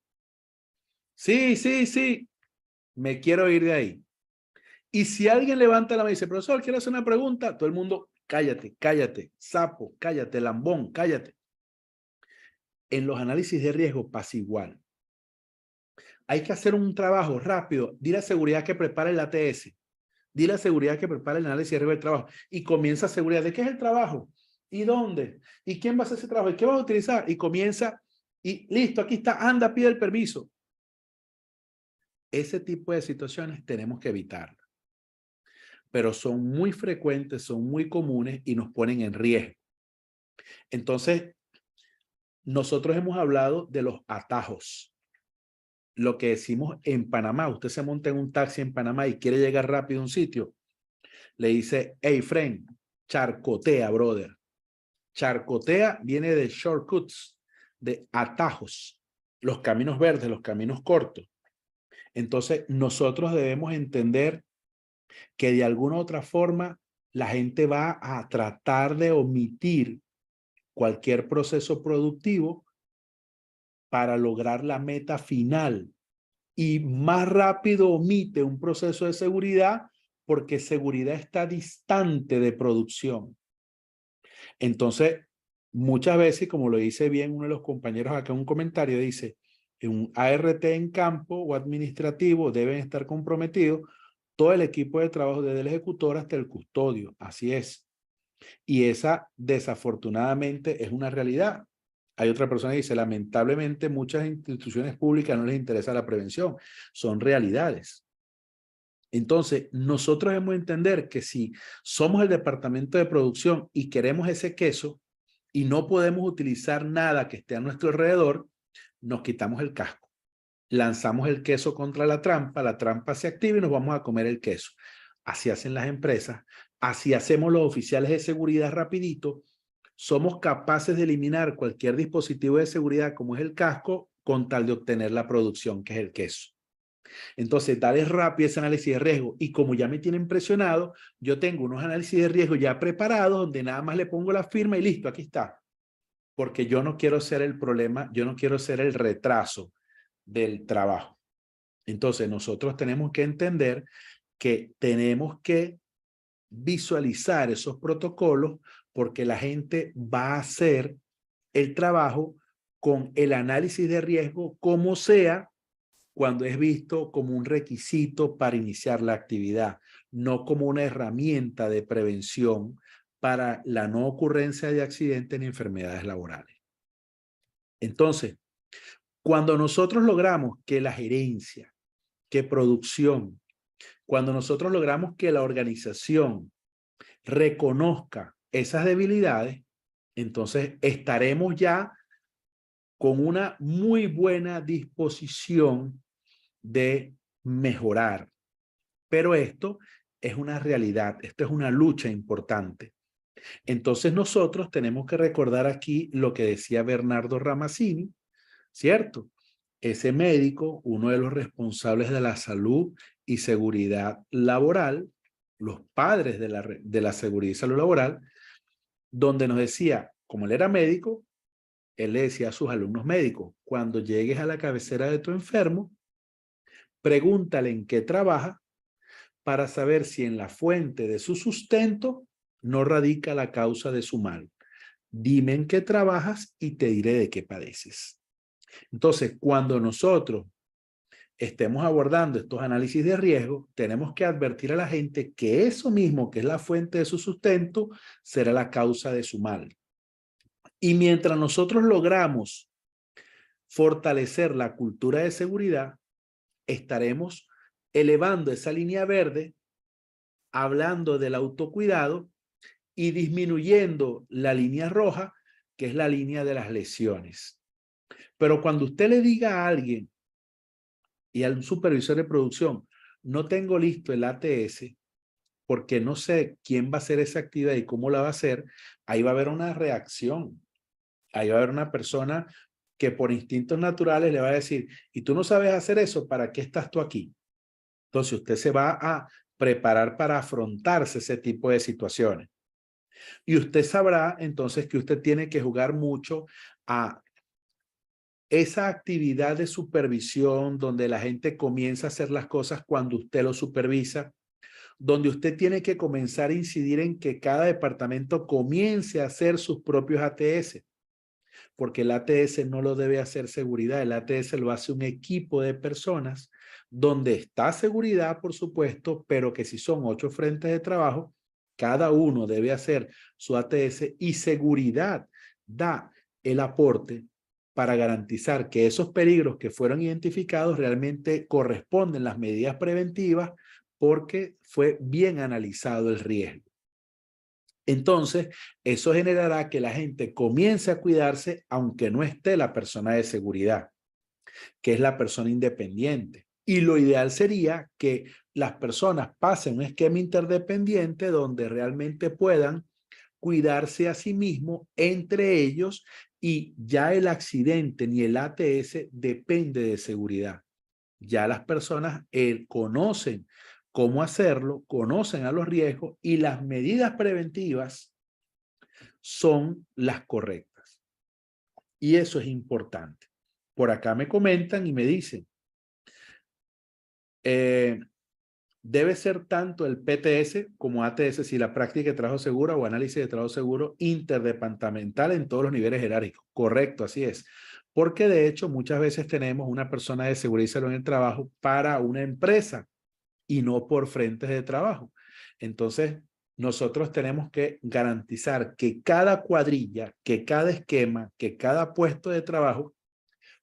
Sí, sí, sí. Me quiero ir de ahí. Y si alguien levanta la mano y dice, profesor, quiero hacer una pregunta, todo el mundo, cállate, cállate, sapo, cállate, lambón, cállate. En los análisis de riesgo pasa igual. Hay que hacer un trabajo rápido. Dile a seguridad que prepare el ATS. Dile a seguridad que prepare el análisis de riesgo del trabajo. Y comienza seguridad. ¿De qué es el trabajo? ¿Y dónde? ¿Y quién va a hacer ese trabajo? ¿Y qué vas a utilizar? Y comienza, y listo, aquí está, anda, pide el permiso. Ese tipo de situaciones tenemos que evitarlas. Pero son muy frecuentes, son muy comunes y nos ponen en riesgo. Entonces, nosotros hemos hablado de los atajos. Lo que decimos en Panamá, usted se monta en un taxi en Panamá y quiere llegar rápido a un sitio, le dice, hey, friend, charcotea, brother. Charcotea viene de shortcuts, de atajos, los caminos verdes, los caminos cortos. Entonces, nosotros debemos entender que de alguna u otra forma la gente va a tratar de omitir cualquier proceso productivo para lograr la meta final y más rápido omite un proceso de seguridad porque seguridad está distante de producción. Entonces, muchas veces, como lo dice bien uno de los compañeros acá en un comentario, dice, en un ART en campo o administrativo deben estar comprometidos todo el equipo de trabajo desde el ejecutor hasta el custodio. Así es. Y esa desafortunadamente es una realidad. Hay otra persona que dice, lamentablemente muchas instituciones públicas no les interesa la prevención. Son realidades. Entonces, nosotros debemos entender que si somos el departamento de producción y queremos ese queso y no podemos utilizar nada que esté a nuestro alrededor, nos quitamos el casco. Lanzamos el queso contra la trampa se activa y nos vamos a comer el queso. Así hacen las empresas, así hacemos los oficiales de seguridad rapidito. Somos capaces de eliminar cualquier dispositivo de seguridad como es el casco con tal de obtener la producción que es el queso. Entonces, darles rápido ese análisis de riesgo y como ya me tienen presionado, yo tengo unos análisis de riesgo ya preparados donde nada más le pongo la firma y listo, aquí está. Porque yo no quiero ser el problema, yo no quiero ser el retraso del trabajo. Entonces, nosotros tenemos que entender que tenemos que visualizar esos protocolos porque la gente va a hacer el trabajo con el análisis de riesgo como sea cuando es visto como un requisito para iniciar la actividad, no como una herramienta de prevención para la no ocurrencia de accidentes ni enfermedades laborales. Entonces, cuando nosotros logramos que la gerencia, que producción, cuando nosotros logramos que la organización reconozca esas debilidades, entonces estaremos ya con una muy buena disposición de mejorar. Pero esto es una realidad, esto es una lucha importante. Entonces nosotros tenemos que recordar aquí lo que decía Bernardo Ramazzini, ¿cierto? Ese médico, uno de los responsables de la salud y seguridad laboral, los padres de la seguridad y salud laboral, donde nos decía, como él era médico, él le decía a sus alumnos médicos, cuando llegues a la cabecera de tu enfermo, pregúntale en qué trabaja para saber si en la fuente de su sustento no radica la causa de su mal. Dime en qué trabajas y te diré de qué padeces. Entonces, cuando nosotros estemos abordando estos análisis de riesgo, tenemos que advertir a la gente que eso mismo, que es la fuente de su sustento, será la causa de su mal. Y mientras nosotros logramos fortalecer la cultura de seguridad, estaremos elevando esa línea verde, hablando del autocuidado y disminuyendo la línea roja, que es la línea de las lesiones. Pero cuando usted le diga a alguien y al supervisor de producción, no tengo listo el ATS porque no sé quién va a hacer esa actividad y cómo la va a hacer, ahí va a haber una reacción. Ahí va a haber una persona que por instintos naturales le va a decir, y tú no sabes hacer eso, ¿para qué estás tú aquí? Entonces usted se va a preparar para afrontarse ese tipo de situaciones. Y usted sabrá entonces que usted tiene que jugar mucho a esa actividad de supervisión donde la gente comienza a hacer las cosas cuando usted lo supervisa, donde usted tiene que comenzar a incidir en que cada departamento comience a hacer sus propios ATS, porque el ATS no lo debe hacer seguridad, el ATS lo hace un equipo de personas donde está seguridad, por supuesto, pero que si son 8 frentes de trabajo, cada uno debe hacer su ATS y seguridad da el aporte para garantizar que esos peligros que fueron identificados realmente corresponden las medidas preventivas porque fue bien analizado el riesgo. Entonces, eso generará que la gente comience a cuidarse aunque no esté la persona de seguridad, que es la persona independiente. Y lo ideal sería que las personas pasen un esquema interdependiente donde realmente puedan cuidarse a sí mismos entre ellos y ya el accidente ni el ATS depende de seguridad. Ya las personas conocen cómo hacerlo, conocen a los riesgos y las medidas preventivas son las correctas. Y eso es importante. Por acá me comentan y me dicen, debe ser tanto el PTS como ATS si la práctica de trabajo seguro o análisis de trabajo seguro interdepartamental en todos los niveles jerárquicos. Correcto, así es. Porque de hecho muchas veces tenemos una persona de seguridad y salud en el trabajo para una empresa y no por frentes de trabajo. Entonces, nosotros tenemos que garantizar que cada cuadrilla, que cada esquema, que cada puesto de trabajo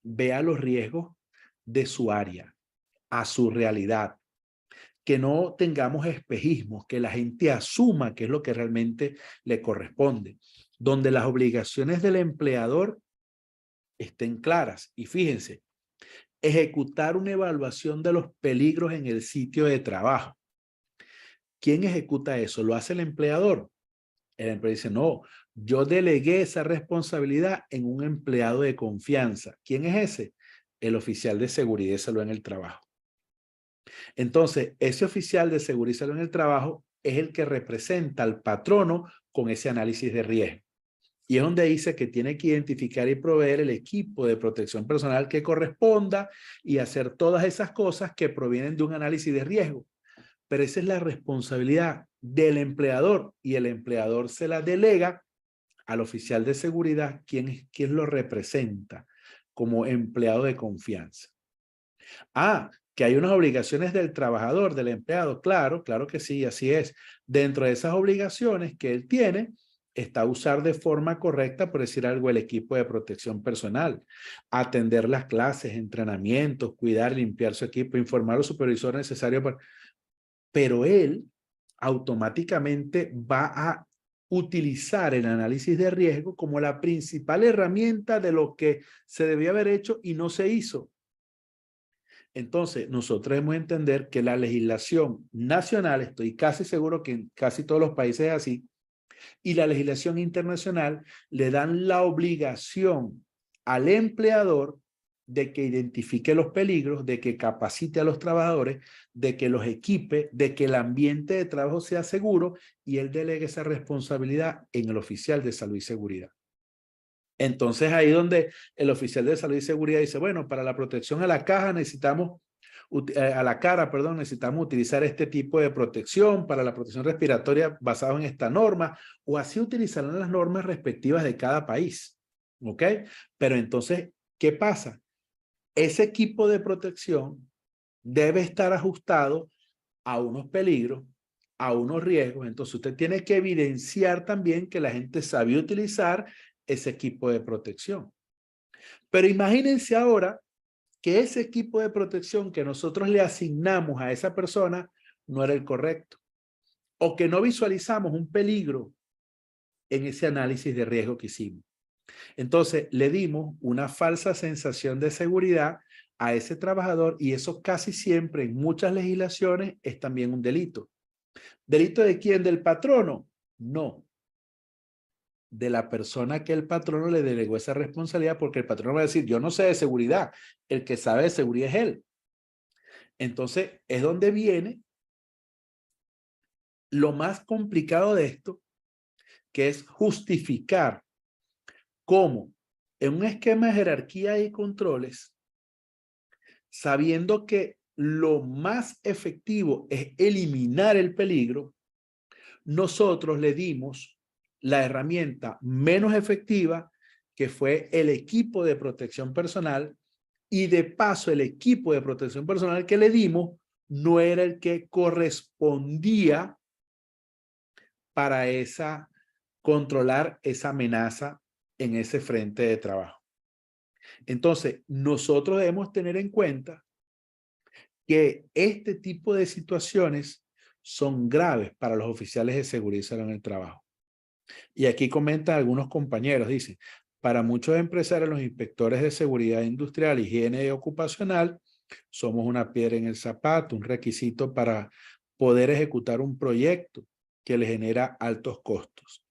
vea los riesgos de su área, a su realidad. Que no tengamos espejismos, que la gente asuma que es lo que realmente le corresponde, donde las obligaciones del empleador estén claras. Y fíjense, ejecutar una evaluación de los peligros en el sitio de trabajo. ¿Quién ejecuta eso? ¿Lo hace el empleador? El empleador dice, no, yo delegué esa responsabilidad en un empleado de confianza. ¿Quién es ese? El oficial de seguridad y salud en el trabajo. Entonces, ese oficial de seguridad y salud en el trabajo es el que representa al patrono con ese análisis de riesgo. Y es donde dice que tiene que identificar y proveer el equipo de protección personal que corresponda y hacer todas esas cosas que provienen de un análisis de riesgo. Pero esa es la responsabilidad del empleador y el empleador se la delega al oficial de seguridad, quien lo representa como empleado de confianza. Que hay unas obligaciones del trabajador, del empleado. Claro, claro que sí, así es. Dentro de esas obligaciones que él tiene, está usar de forma correcta, por decir algo, el equipo de protección personal, atender las clases, entrenamientos, cuidar, limpiar su equipo, informar al supervisor necesario para... Pero él automáticamente va a utilizar el análisis de riesgo como la principal herramienta de lo que se debía haber hecho y no se hizo. Entonces, nosotros debemos entender que la legislación nacional, estoy casi seguro que en casi todos los países es así, y la legislación internacional le dan la obligación al empleador de que identifique los peligros, de que capacite a los trabajadores, de que los equipe, de que el ambiente de trabajo sea seguro y él delegue esa responsabilidad en el oficial de salud y seguridad. Entonces ahí donde el oficial de salud y seguridad dice, bueno, para la protección a la caja necesitamos, a la cara, perdón, necesitamos utilizar este tipo de protección para la protección respiratoria basado en esta norma, o así utilizarán las normas respectivas de cada país, ¿ok? Pero entonces, ¿qué pasa? Ese equipo de protección debe estar ajustado a unos peligros, a unos riesgos. Entonces usted tiene que evidenciar también que la gente sabía utilizar ese equipo de protección. Pero imagínense ahora que ese equipo de protección que nosotros le asignamos a esa persona no era el correcto, o que no visualizamos un peligro en ese análisis de riesgo que hicimos. Entonces le dimos una falsa sensación de seguridad a ese trabajador, y eso casi siempre en muchas legislaciones es también un delito. ¿Delito de quién? ¿Del patrono? No. De la persona que el patrono le delegó esa responsabilidad, porque el patrono va a decir, yo no sé de seguridad, el que sabe de seguridad es él. Entonces es donde viene lo más complicado de esto, que es justificar cómo en un esquema de jerarquía y controles, sabiendo que lo más efectivo es eliminar el peligro, nosotros le dimos la herramienta menos efectiva, que fue el equipo de protección personal, y de paso el equipo de protección personal que le dimos no era el que correspondía para controlar esa amenaza en ese frente de trabajo. Entonces, nosotros debemos tener en cuenta que este tipo de situaciones son graves para los oficiales de seguridad y salud en el trabajo. Y aquí comentan algunos compañeros, dicen, para muchos empresarios, los inspectores de seguridad industrial, higiene ocupacional, somos una piedra en el zapato, un requisito para poder ejecutar un proyecto que le genera altos costos.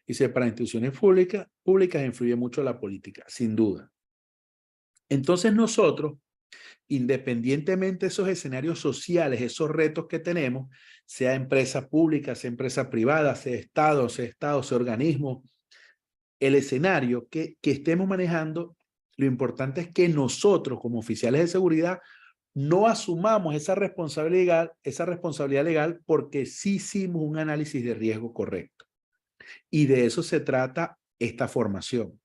Dice, para instituciones públicas influye mucho la política, sin duda. Entonces nosotros, independientemente de esos escenarios sociales, esos retos que tenemos, sea empresa pública, sea empresa privada, sea Estado, sea organismo, el escenario que estemos manejando, lo importante es que nosotros como oficiales de seguridad no asumamos esa responsabilidad legal porque sí hicimos un análisis de riesgo correcto. Y de eso se trata esta formación.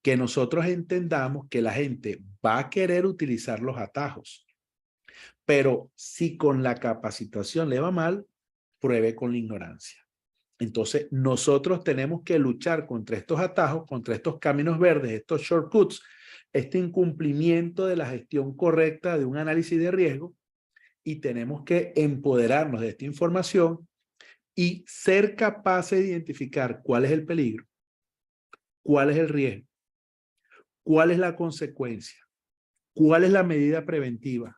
Que nosotros entendamos que la gente va a querer utilizar los atajos, pero si con la capacitación le va mal, pruebe con la ignorancia. Entonces, nosotros tenemos que luchar contra estos atajos, contra estos caminos verdes, estos shortcuts, este incumplimiento de la gestión correcta de un análisis de riesgo, y tenemos que empoderarnos de esta información y ser capaces de identificar cuál es el peligro, cuál es el riesgo, cuál es la consecuencia, cuál es la medida preventiva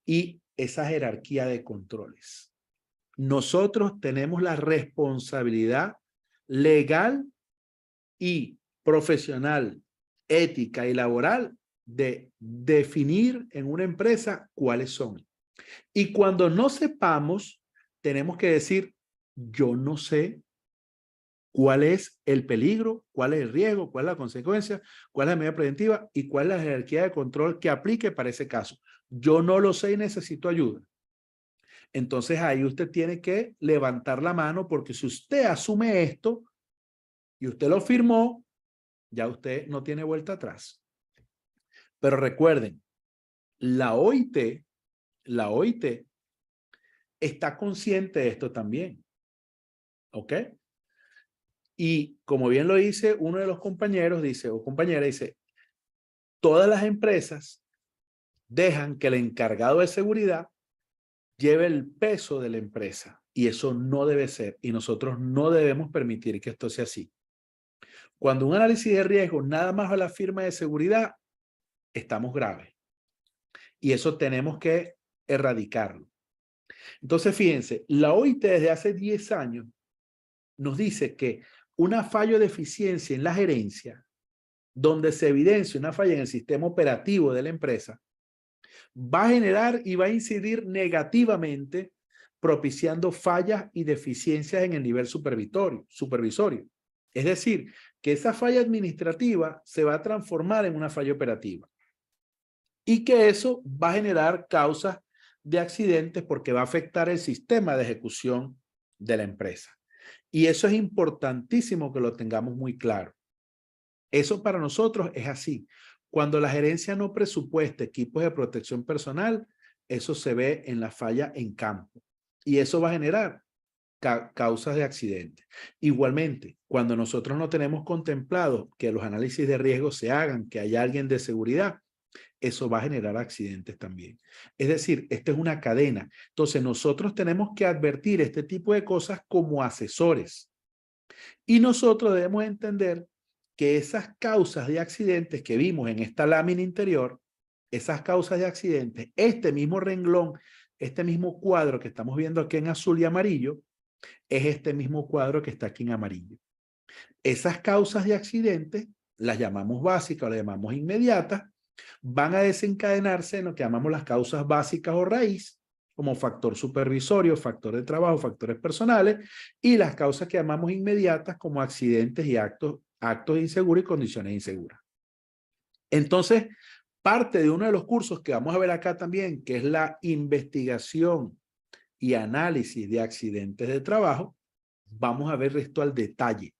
y esa jerarquía de controles. Nosotros tenemos la responsabilidad legal y profesional, ética y laboral de definir en una empresa cuáles son. Y cuando no sepamos, tenemos que decir, yo no sé cuál es el peligro, cuál es el riesgo, cuál es la consecuencia, cuál es la medida preventiva y cuál es la jerarquía de control que aplique para ese caso. Yo no lo sé y necesito ayuda. Entonces ahí usted tiene que levantar la mano, porque si usted asume esto y usted lo firmó, ya usted no tiene vuelta atrás. Pero recuerden, la OIT está consciente de esto también. ¿Ok? Y como bien lo dice uno de los compañeros, dice, o compañera, dice, todas las empresas dejan que el encargado de seguridad lleve el peso de la empresa, y eso no debe ser, y nosotros no debemos permitir que esto sea así. Cuando un análisis de riesgo nada más a la firma de seguridad, estamos graves, y eso tenemos que erradicarlo. Entonces, fíjense, la OIT desde hace 10 años nos dice que una falla de eficiencia en la gerencia, donde se evidencia una falla en el sistema operativo de la empresa, va a generar y va a incidir negativamente, propiciando fallas y deficiencias en el nivel supervisorio. Es decir, que esa falla administrativa se va a transformar en una falla operativa, y que eso va a generar causas de accidentes porque va a afectar el sistema de ejecución de la empresa. Y eso es importantísimo que lo tengamos muy claro. Eso para nosotros es así. Cuando la gerencia no presupuesta equipos de protección personal, eso se ve en la falla en campo. Y eso va a generar causas de accidentes. Igualmente, cuando nosotros no tenemos contemplado que los análisis de riesgo se hagan, que haya alguien de seguridad, eso va a generar accidentes también. Es decir, esta es una cadena. Entonces, nosotros tenemos que advertir este tipo de cosas como asesores. Y nosotros debemos entender que esas causas de accidentes que vimos en esta lámina interior, esas causas de accidentes, este mismo renglón, este mismo cuadro que estamos viendo aquí en azul y amarillo, es este mismo cuadro que está aquí en amarillo. Esas causas de accidentes las llamamos básicas o las llamamos inmediatas, van a desencadenarse en lo que llamamos las causas básicas o raíz, como factor supervisorio, factor de trabajo, factores personales, y las causas que llamamos inmediatas como accidentes y actos inseguros y condiciones inseguras. Entonces, parte de uno de los cursos que vamos a ver acá también, que es la investigación y análisis de accidentes de trabajo, vamos a ver esto al detalle.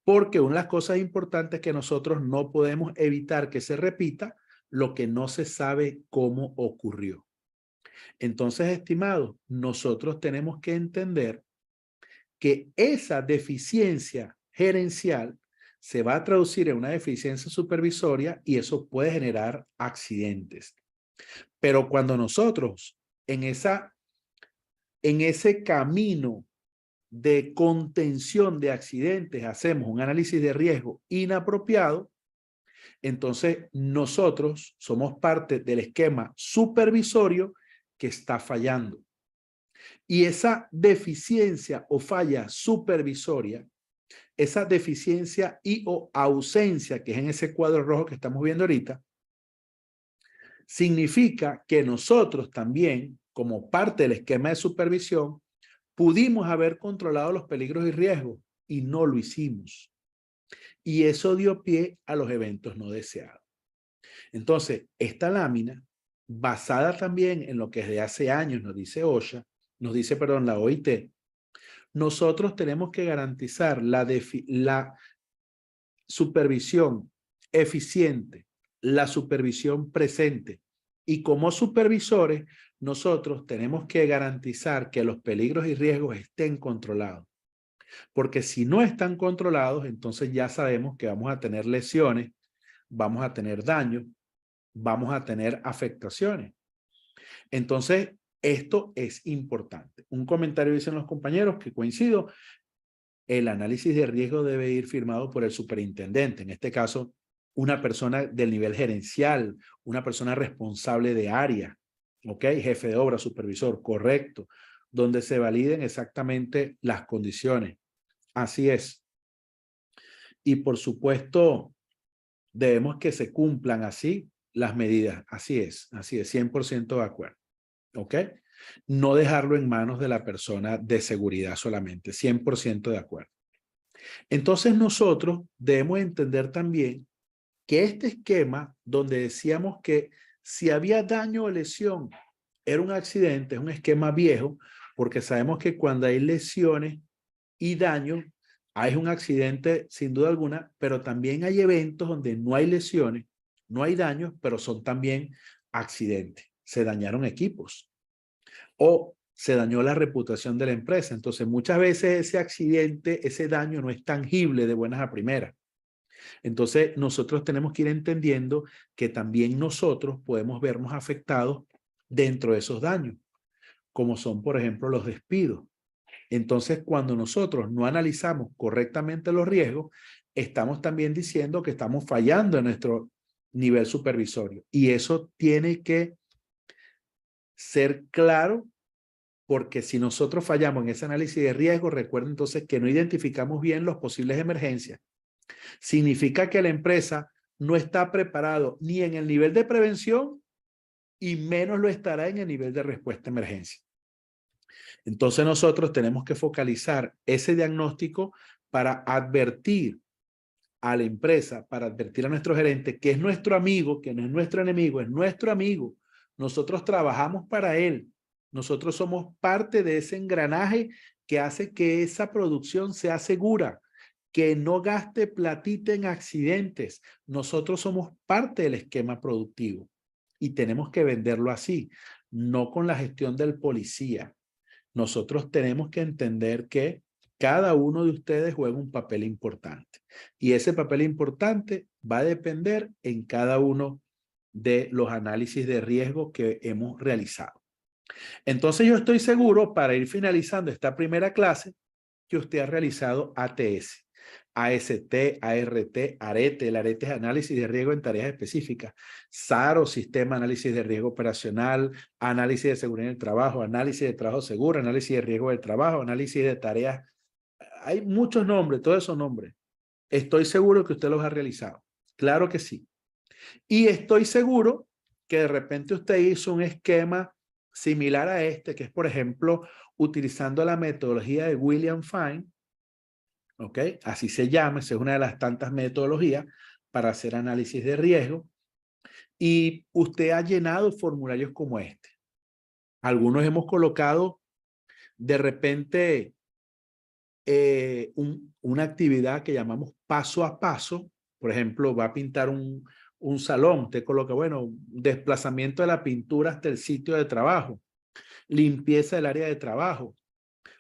Porque una de las cosas importantes es que nosotros no podemos evitar que se repita lo que no se sabe cómo ocurrió. Entonces, estimados, nosotros tenemos que entender que esa deficiencia gerencial se va a traducir en una deficiencia supervisoria y eso puede generar accidentes. Pero cuando nosotros en ese camino de contención de accidentes hacemos un análisis de riesgo inapropiado, entonces nosotros somos parte del esquema supervisorio que está fallando. Y esa deficiencia o falla supervisoria, esa deficiencia y o ausencia que es en ese cuadro rojo que estamos viendo ahorita, significa que nosotros también, como parte del esquema de supervisión, pudimos haber controlado los peligros y riesgos y no lo hicimos. Y eso dio pie a los eventos no deseados. Entonces, esta lámina, basada también en lo que desde hace años nos dice OSHA, la OIT, nosotros tenemos que garantizar la supervisión eficiente, la supervisión presente. Y como supervisores, nosotros tenemos que garantizar que los peligros y riesgos estén controlados. Porque si no están controlados, entonces ya sabemos que vamos a tener lesiones, vamos a tener daños, vamos a tener afectaciones. Entonces, esto es importante. Un comentario dicen los compañeros que coincido. El análisis de riesgo debe ir firmado por el superintendente. En este caso, una persona del nivel gerencial, una persona responsable de área, ¿ok? Jefe de obra, supervisor, correcto, donde se validen exactamente las condiciones. Así es. Y por supuesto, debemos que se cumplan así las medidas. Así es, 100% de acuerdo. ¿Ok? No dejarlo en manos de la persona de seguridad solamente, 100% de acuerdo. Entonces nosotros debemos entender también que este esquema donde decíamos que si había daño o lesión era un accidente, es un esquema viejo, porque sabemos que cuando hay lesiones y daño, hay un accidente sin duda alguna, pero también hay eventos donde no hay lesiones, no hay daños, pero son también accidentes. Se dañaron equipos o se dañó la reputación de la empresa. Entonces, muchas veces ese accidente, ese daño no es tangible de buenas a primeras. Entonces, nosotros tenemos que ir entendiendo que también nosotros podemos vernos afectados dentro de esos daños, como son, por ejemplo, los despidos. Entonces, cuando nosotros no analizamos correctamente los riesgos, estamos también diciendo que estamos fallando en nuestro nivel supervisorio. Y eso tiene que ser claro, porque si nosotros fallamos en ese análisis de riesgo, recuerden entonces que no identificamos bien los posibles emergencias. Significa que la empresa no está preparado ni en el nivel de prevención y menos lo estará en el nivel de respuesta a emergencia. Entonces nosotros tenemos que focalizar ese diagnóstico para advertir a la empresa, para advertir a nuestro gerente que es nuestro amigo, que no es nuestro enemigo, es nuestro amigo. Nosotros trabajamos para él. Nosotros somos parte de ese engranaje que hace que esa producción sea segura, que no gaste platita en accidentes. Nosotros somos parte del esquema productivo y tenemos que venderlo así, no con la gestión del policía, nosotros tenemos que entender que cada uno de ustedes juega un papel importante. Y ese papel importante va a depender en cada uno de los análisis de riesgo que hemos realizado. Entonces yo estoy seguro, para ir finalizando esta primera clase, que usted ha realizado ATS, AST, ART, ARETE. El ARETE es análisis de riesgo en tareas específicas. SARO, sistema de análisis de riesgo operacional, análisis de seguridad en el trabajo, análisis de trabajo seguro, análisis de riesgo del trabajo, análisis de tareas. Hay muchos nombres, todos esos nombres. Estoy seguro que usted los ha realizado. Claro que sí. Y estoy seguro que de repente usted hizo un esquema similar a este, que es, por ejemplo, utilizando la metodología de William Fine, ¿ok? Así se llama, esa es una de las tantas metodologías para hacer análisis de riesgo. Y usted ha llenado formularios como este. Algunos hemos colocado de repente una actividad que llamamos paso a paso. Por ejemplo, va a pintar un salón. Usted coloca, bueno, desplazamiento de la pintura hasta el sitio de trabajo, limpieza del área de trabajo,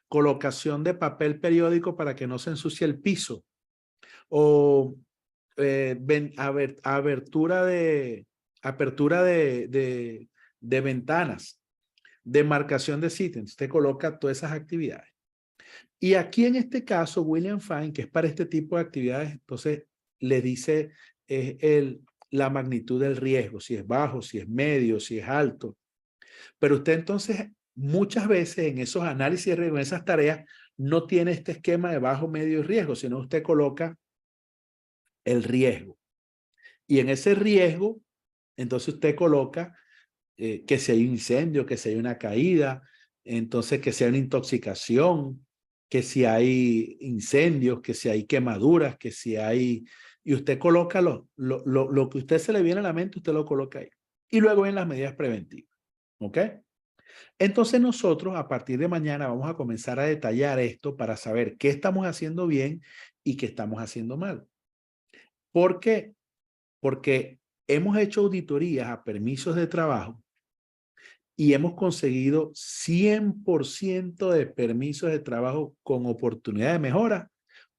colocación de papel periódico para que no se ensucie el piso, o apertura de ventanas, demarcación de sitios. Usted coloca todas esas actividades. Y aquí en este caso, William Fine, que es para este tipo de actividades, entonces le dice la magnitud del riesgo, si es bajo, si es medio, si es alto. Pero usted entonces muchas veces en esos análisis de riesgo, en esas tareas, no tiene este esquema de bajo, medio y riesgo, sino usted coloca el riesgo. Y en ese riesgo, entonces usted coloca que si hay un incendio, que si hay una caída, entonces que si hay una intoxicación, que si hay incendios, que si hay quemaduras, que si hay... Y usted coloca lo que a usted se le viene a la mente, usted lo coloca ahí. Y luego en las medidas preventivas. ¿Ok? Entonces nosotros a partir de mañana vamos a comenzar a detallar esto para saber qué estamos haciendo bien y qué estamos haciendo mal. ¿Por qué? Porque hemos hecho auditorías a permisos de trabajo y hemos conseguido 100% de permisos de trabajo con oportunidad de mejora,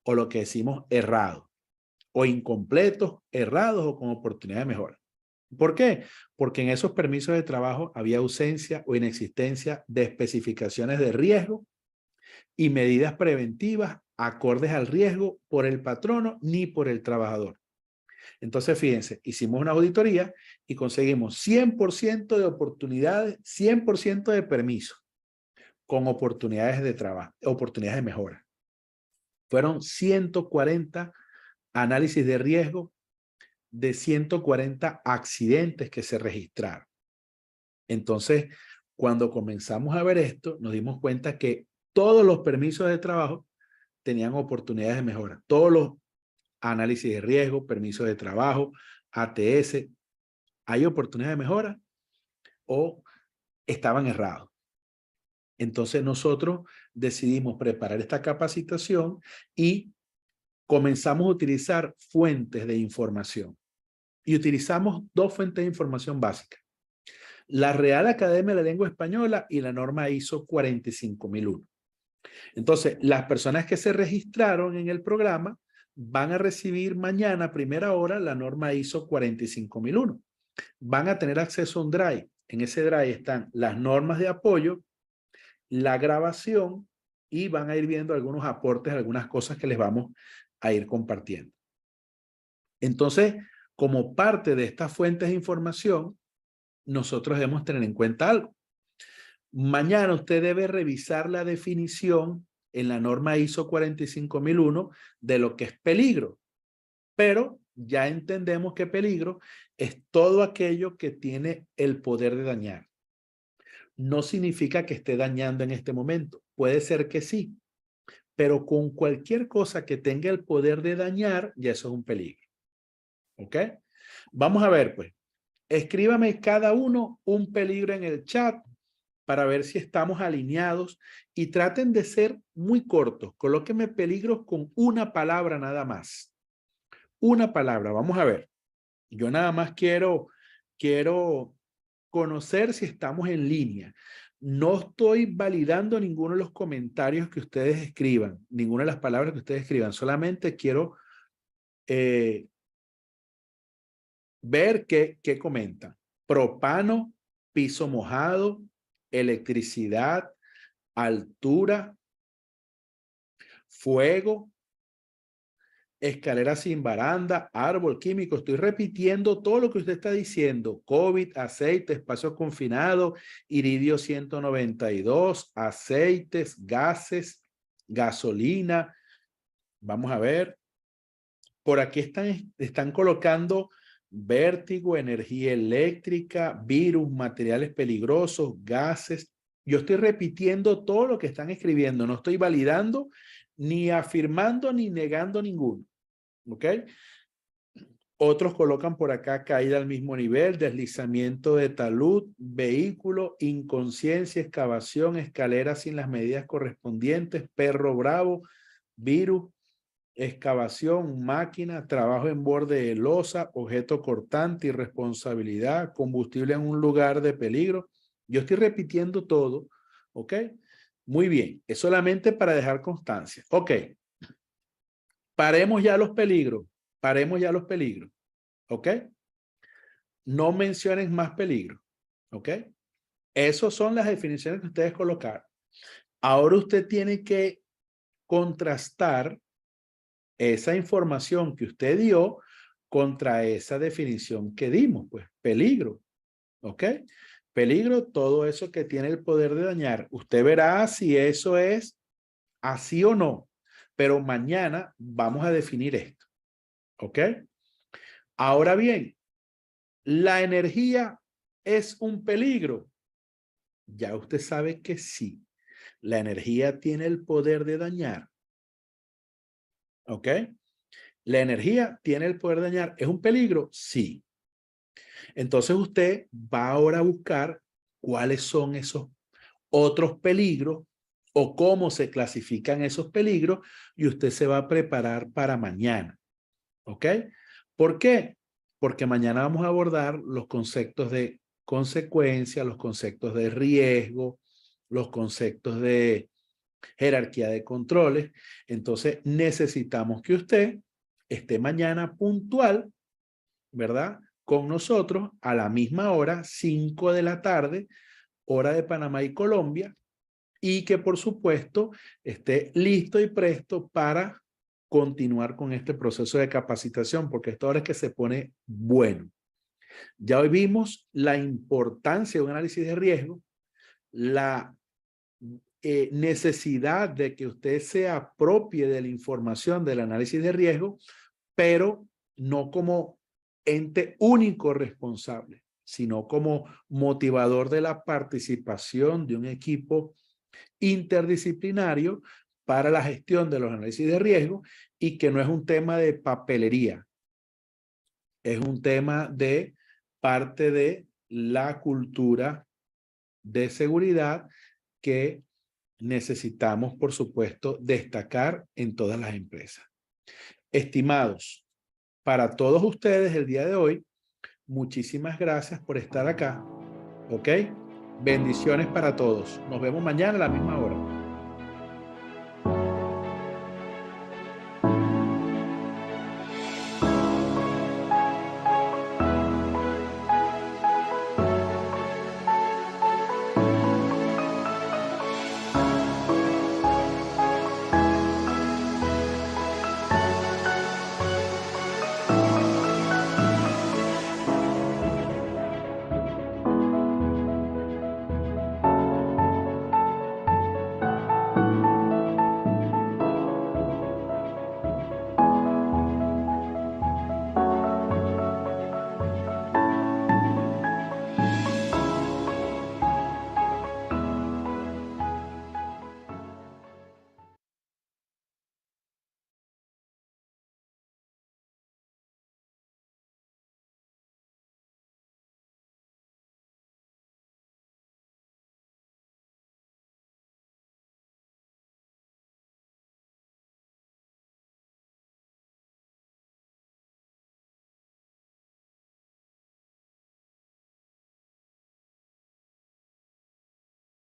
o lo que decimos errados, o incompletos, errados o con oportunidad de mejora. ¿Por qué? Porque en esos permisos de trabajo había ausencia o inexistencia de especificaciones de riesgo y medidas preventivas acordes al riesgo por el patrono ni por el trabajador. Entonces, fíjense, hicimos una auditoría y conseguimos 100% de oportunidades, 100% de permisos con oportunidades de trabajo, oportunidades de mejora. Fueron 140 análisis de riesgo de 140 accidentes que se registraron. Entonces, cuando comenzamos a ver esto, nos dimos cuenta que todos los permisos de trabajo tenían oportunidades de mejora. Todos los análisis de riesgo, permisos de trabajo, ATS, ¿hay oportunidad de mejora o estaban errados? Entonces nosotros decidimos preparar esta capacitación y comenzamos a utilizar fuentes de información. Y utilizamos dos fuentes de información básicas: la Real Academia de la Lengua Española y la norma ISO 45001. Entonces, las personas que se registraron en el programa van a recibir mañana a primera hora la norma ISO 45001. Van a tener acceso a un drive. En ese drive están las normas de apoyo, la grabación, y van a ir viendo algunos aportes, algunas cosas que les vamos a ir compartiendo. Entonces, como parte de estas fuentes de información, nosotros debemos tener en cuenta algo. Mañana usted debe revisar la definición en la norma ISO 45001 de lo que es peligro. Pero ya entendemos que peligro es todo aquello que tiene el poder de dañar. No significa que esté dañando en este momento. Puede ser que sí. Pero con cualquier cosa que tenga el poder de dañar, ya eso es un peligro. ¿Ok? Vamos a ver, pues. Escríbame cada uno un peligro en el chat para ver si estamos alineados, y traten de ser muy cortos. Colóquenme peligros con una palabra nada más. Una palabra. Vamos a ver. Yo nada más quiero conocer si estamos en línea. No estoy validando ninguno de los comentarios que ustedes escriban, ninguna de las palabras que ustedes escriban. Solamente quiero ver qué comentan. Propano, piso mojado, electricidad, altura, fuego, escalera sin baranda, árbol químico. Estoy repitiendo todo lo que usted está diciendo. COVID, aceite, espacio confinado, iridio 192, aceites, gases, gasolina. Vamos a ver. Por aquí están colocando vértigo, energía eléctrica, virus, materiales peligrosos, gases. Yo estoy repitiendo todo lo que están escribiendo. No estoy validando, ni afirmando, ni negando ninguno. ¿Ok? Otros colocan por acá caída al mismo nivel, deslizamiento de talud, vehículo, inconsciencia, excavación, escalera sin las medidas correspondientes, perro bravo, virus, excavación, máquina, trabajo en borde de losa, objeto cortante, irresponsabilidad, combustible en un lugar de peligro. Yo estoy repitiendo todo, ¿ok? Muy bien, es solamente para dejar constancia. Ok, paremos ya los peligros, ¿ok? No mencionen más peligros, ¿ok? Esas son las definiciones que ustedes colocaron. Ahora usted tiene que contrastar esa información que usted dio contra esa definición que dimos, pues peligro, ¿ok? Peligro, todo eso que tiene el poder de dañar. Usted verá si eso es así o no, pero mañana vamos a definir esto, ¿ok? Ahora bien, ¿la energía es un peligro? Ya usted sabe que sí. La energía tiene el poder de dañar, ¿ok? La energía tiene el poder de dañar. ¿Es un peligro? Sí. Entonces usted va ahora a buscar cuáles son esos otros peligros o cómo se clasifican esos peligros y usted se va a preparar para mañana. ¿Ok? ¿Por qué? Porque mañana vamos a abordar los conceptos de consecuencia, los conceptos de riesgo, los conceptos de jerarquía de controles. Entonces necesitamos que usted esté mañana puntual, ¿verdad? Con nosotros a la misma hora, 5 de la tarde, hora de Panamá y Colombia, y que por supuesto esté listo y presto para continuar con este proceso de capacitación, porque esto ahora es que se pone bueno. Ya hoy vimos la importancia de un análisis de riesgo, la necesidad de que usted se apropie de la información del análisis de riesgo, pero no como ente único responsable, sino como motivador de la participación de un equipo interdisciplinario para la gestión de los análisis de riesgo y que no es un tema de papelería, es un tema de parte de la cultura de seguridad que necesitamos, por supuesto, destacar en todas las empresas. Estimados, para todos ustedes el día de hoy, muchísimas gracias por estar acá, ¿ok? Bendiciones para todos. Nos vemos mañana a la misma hora.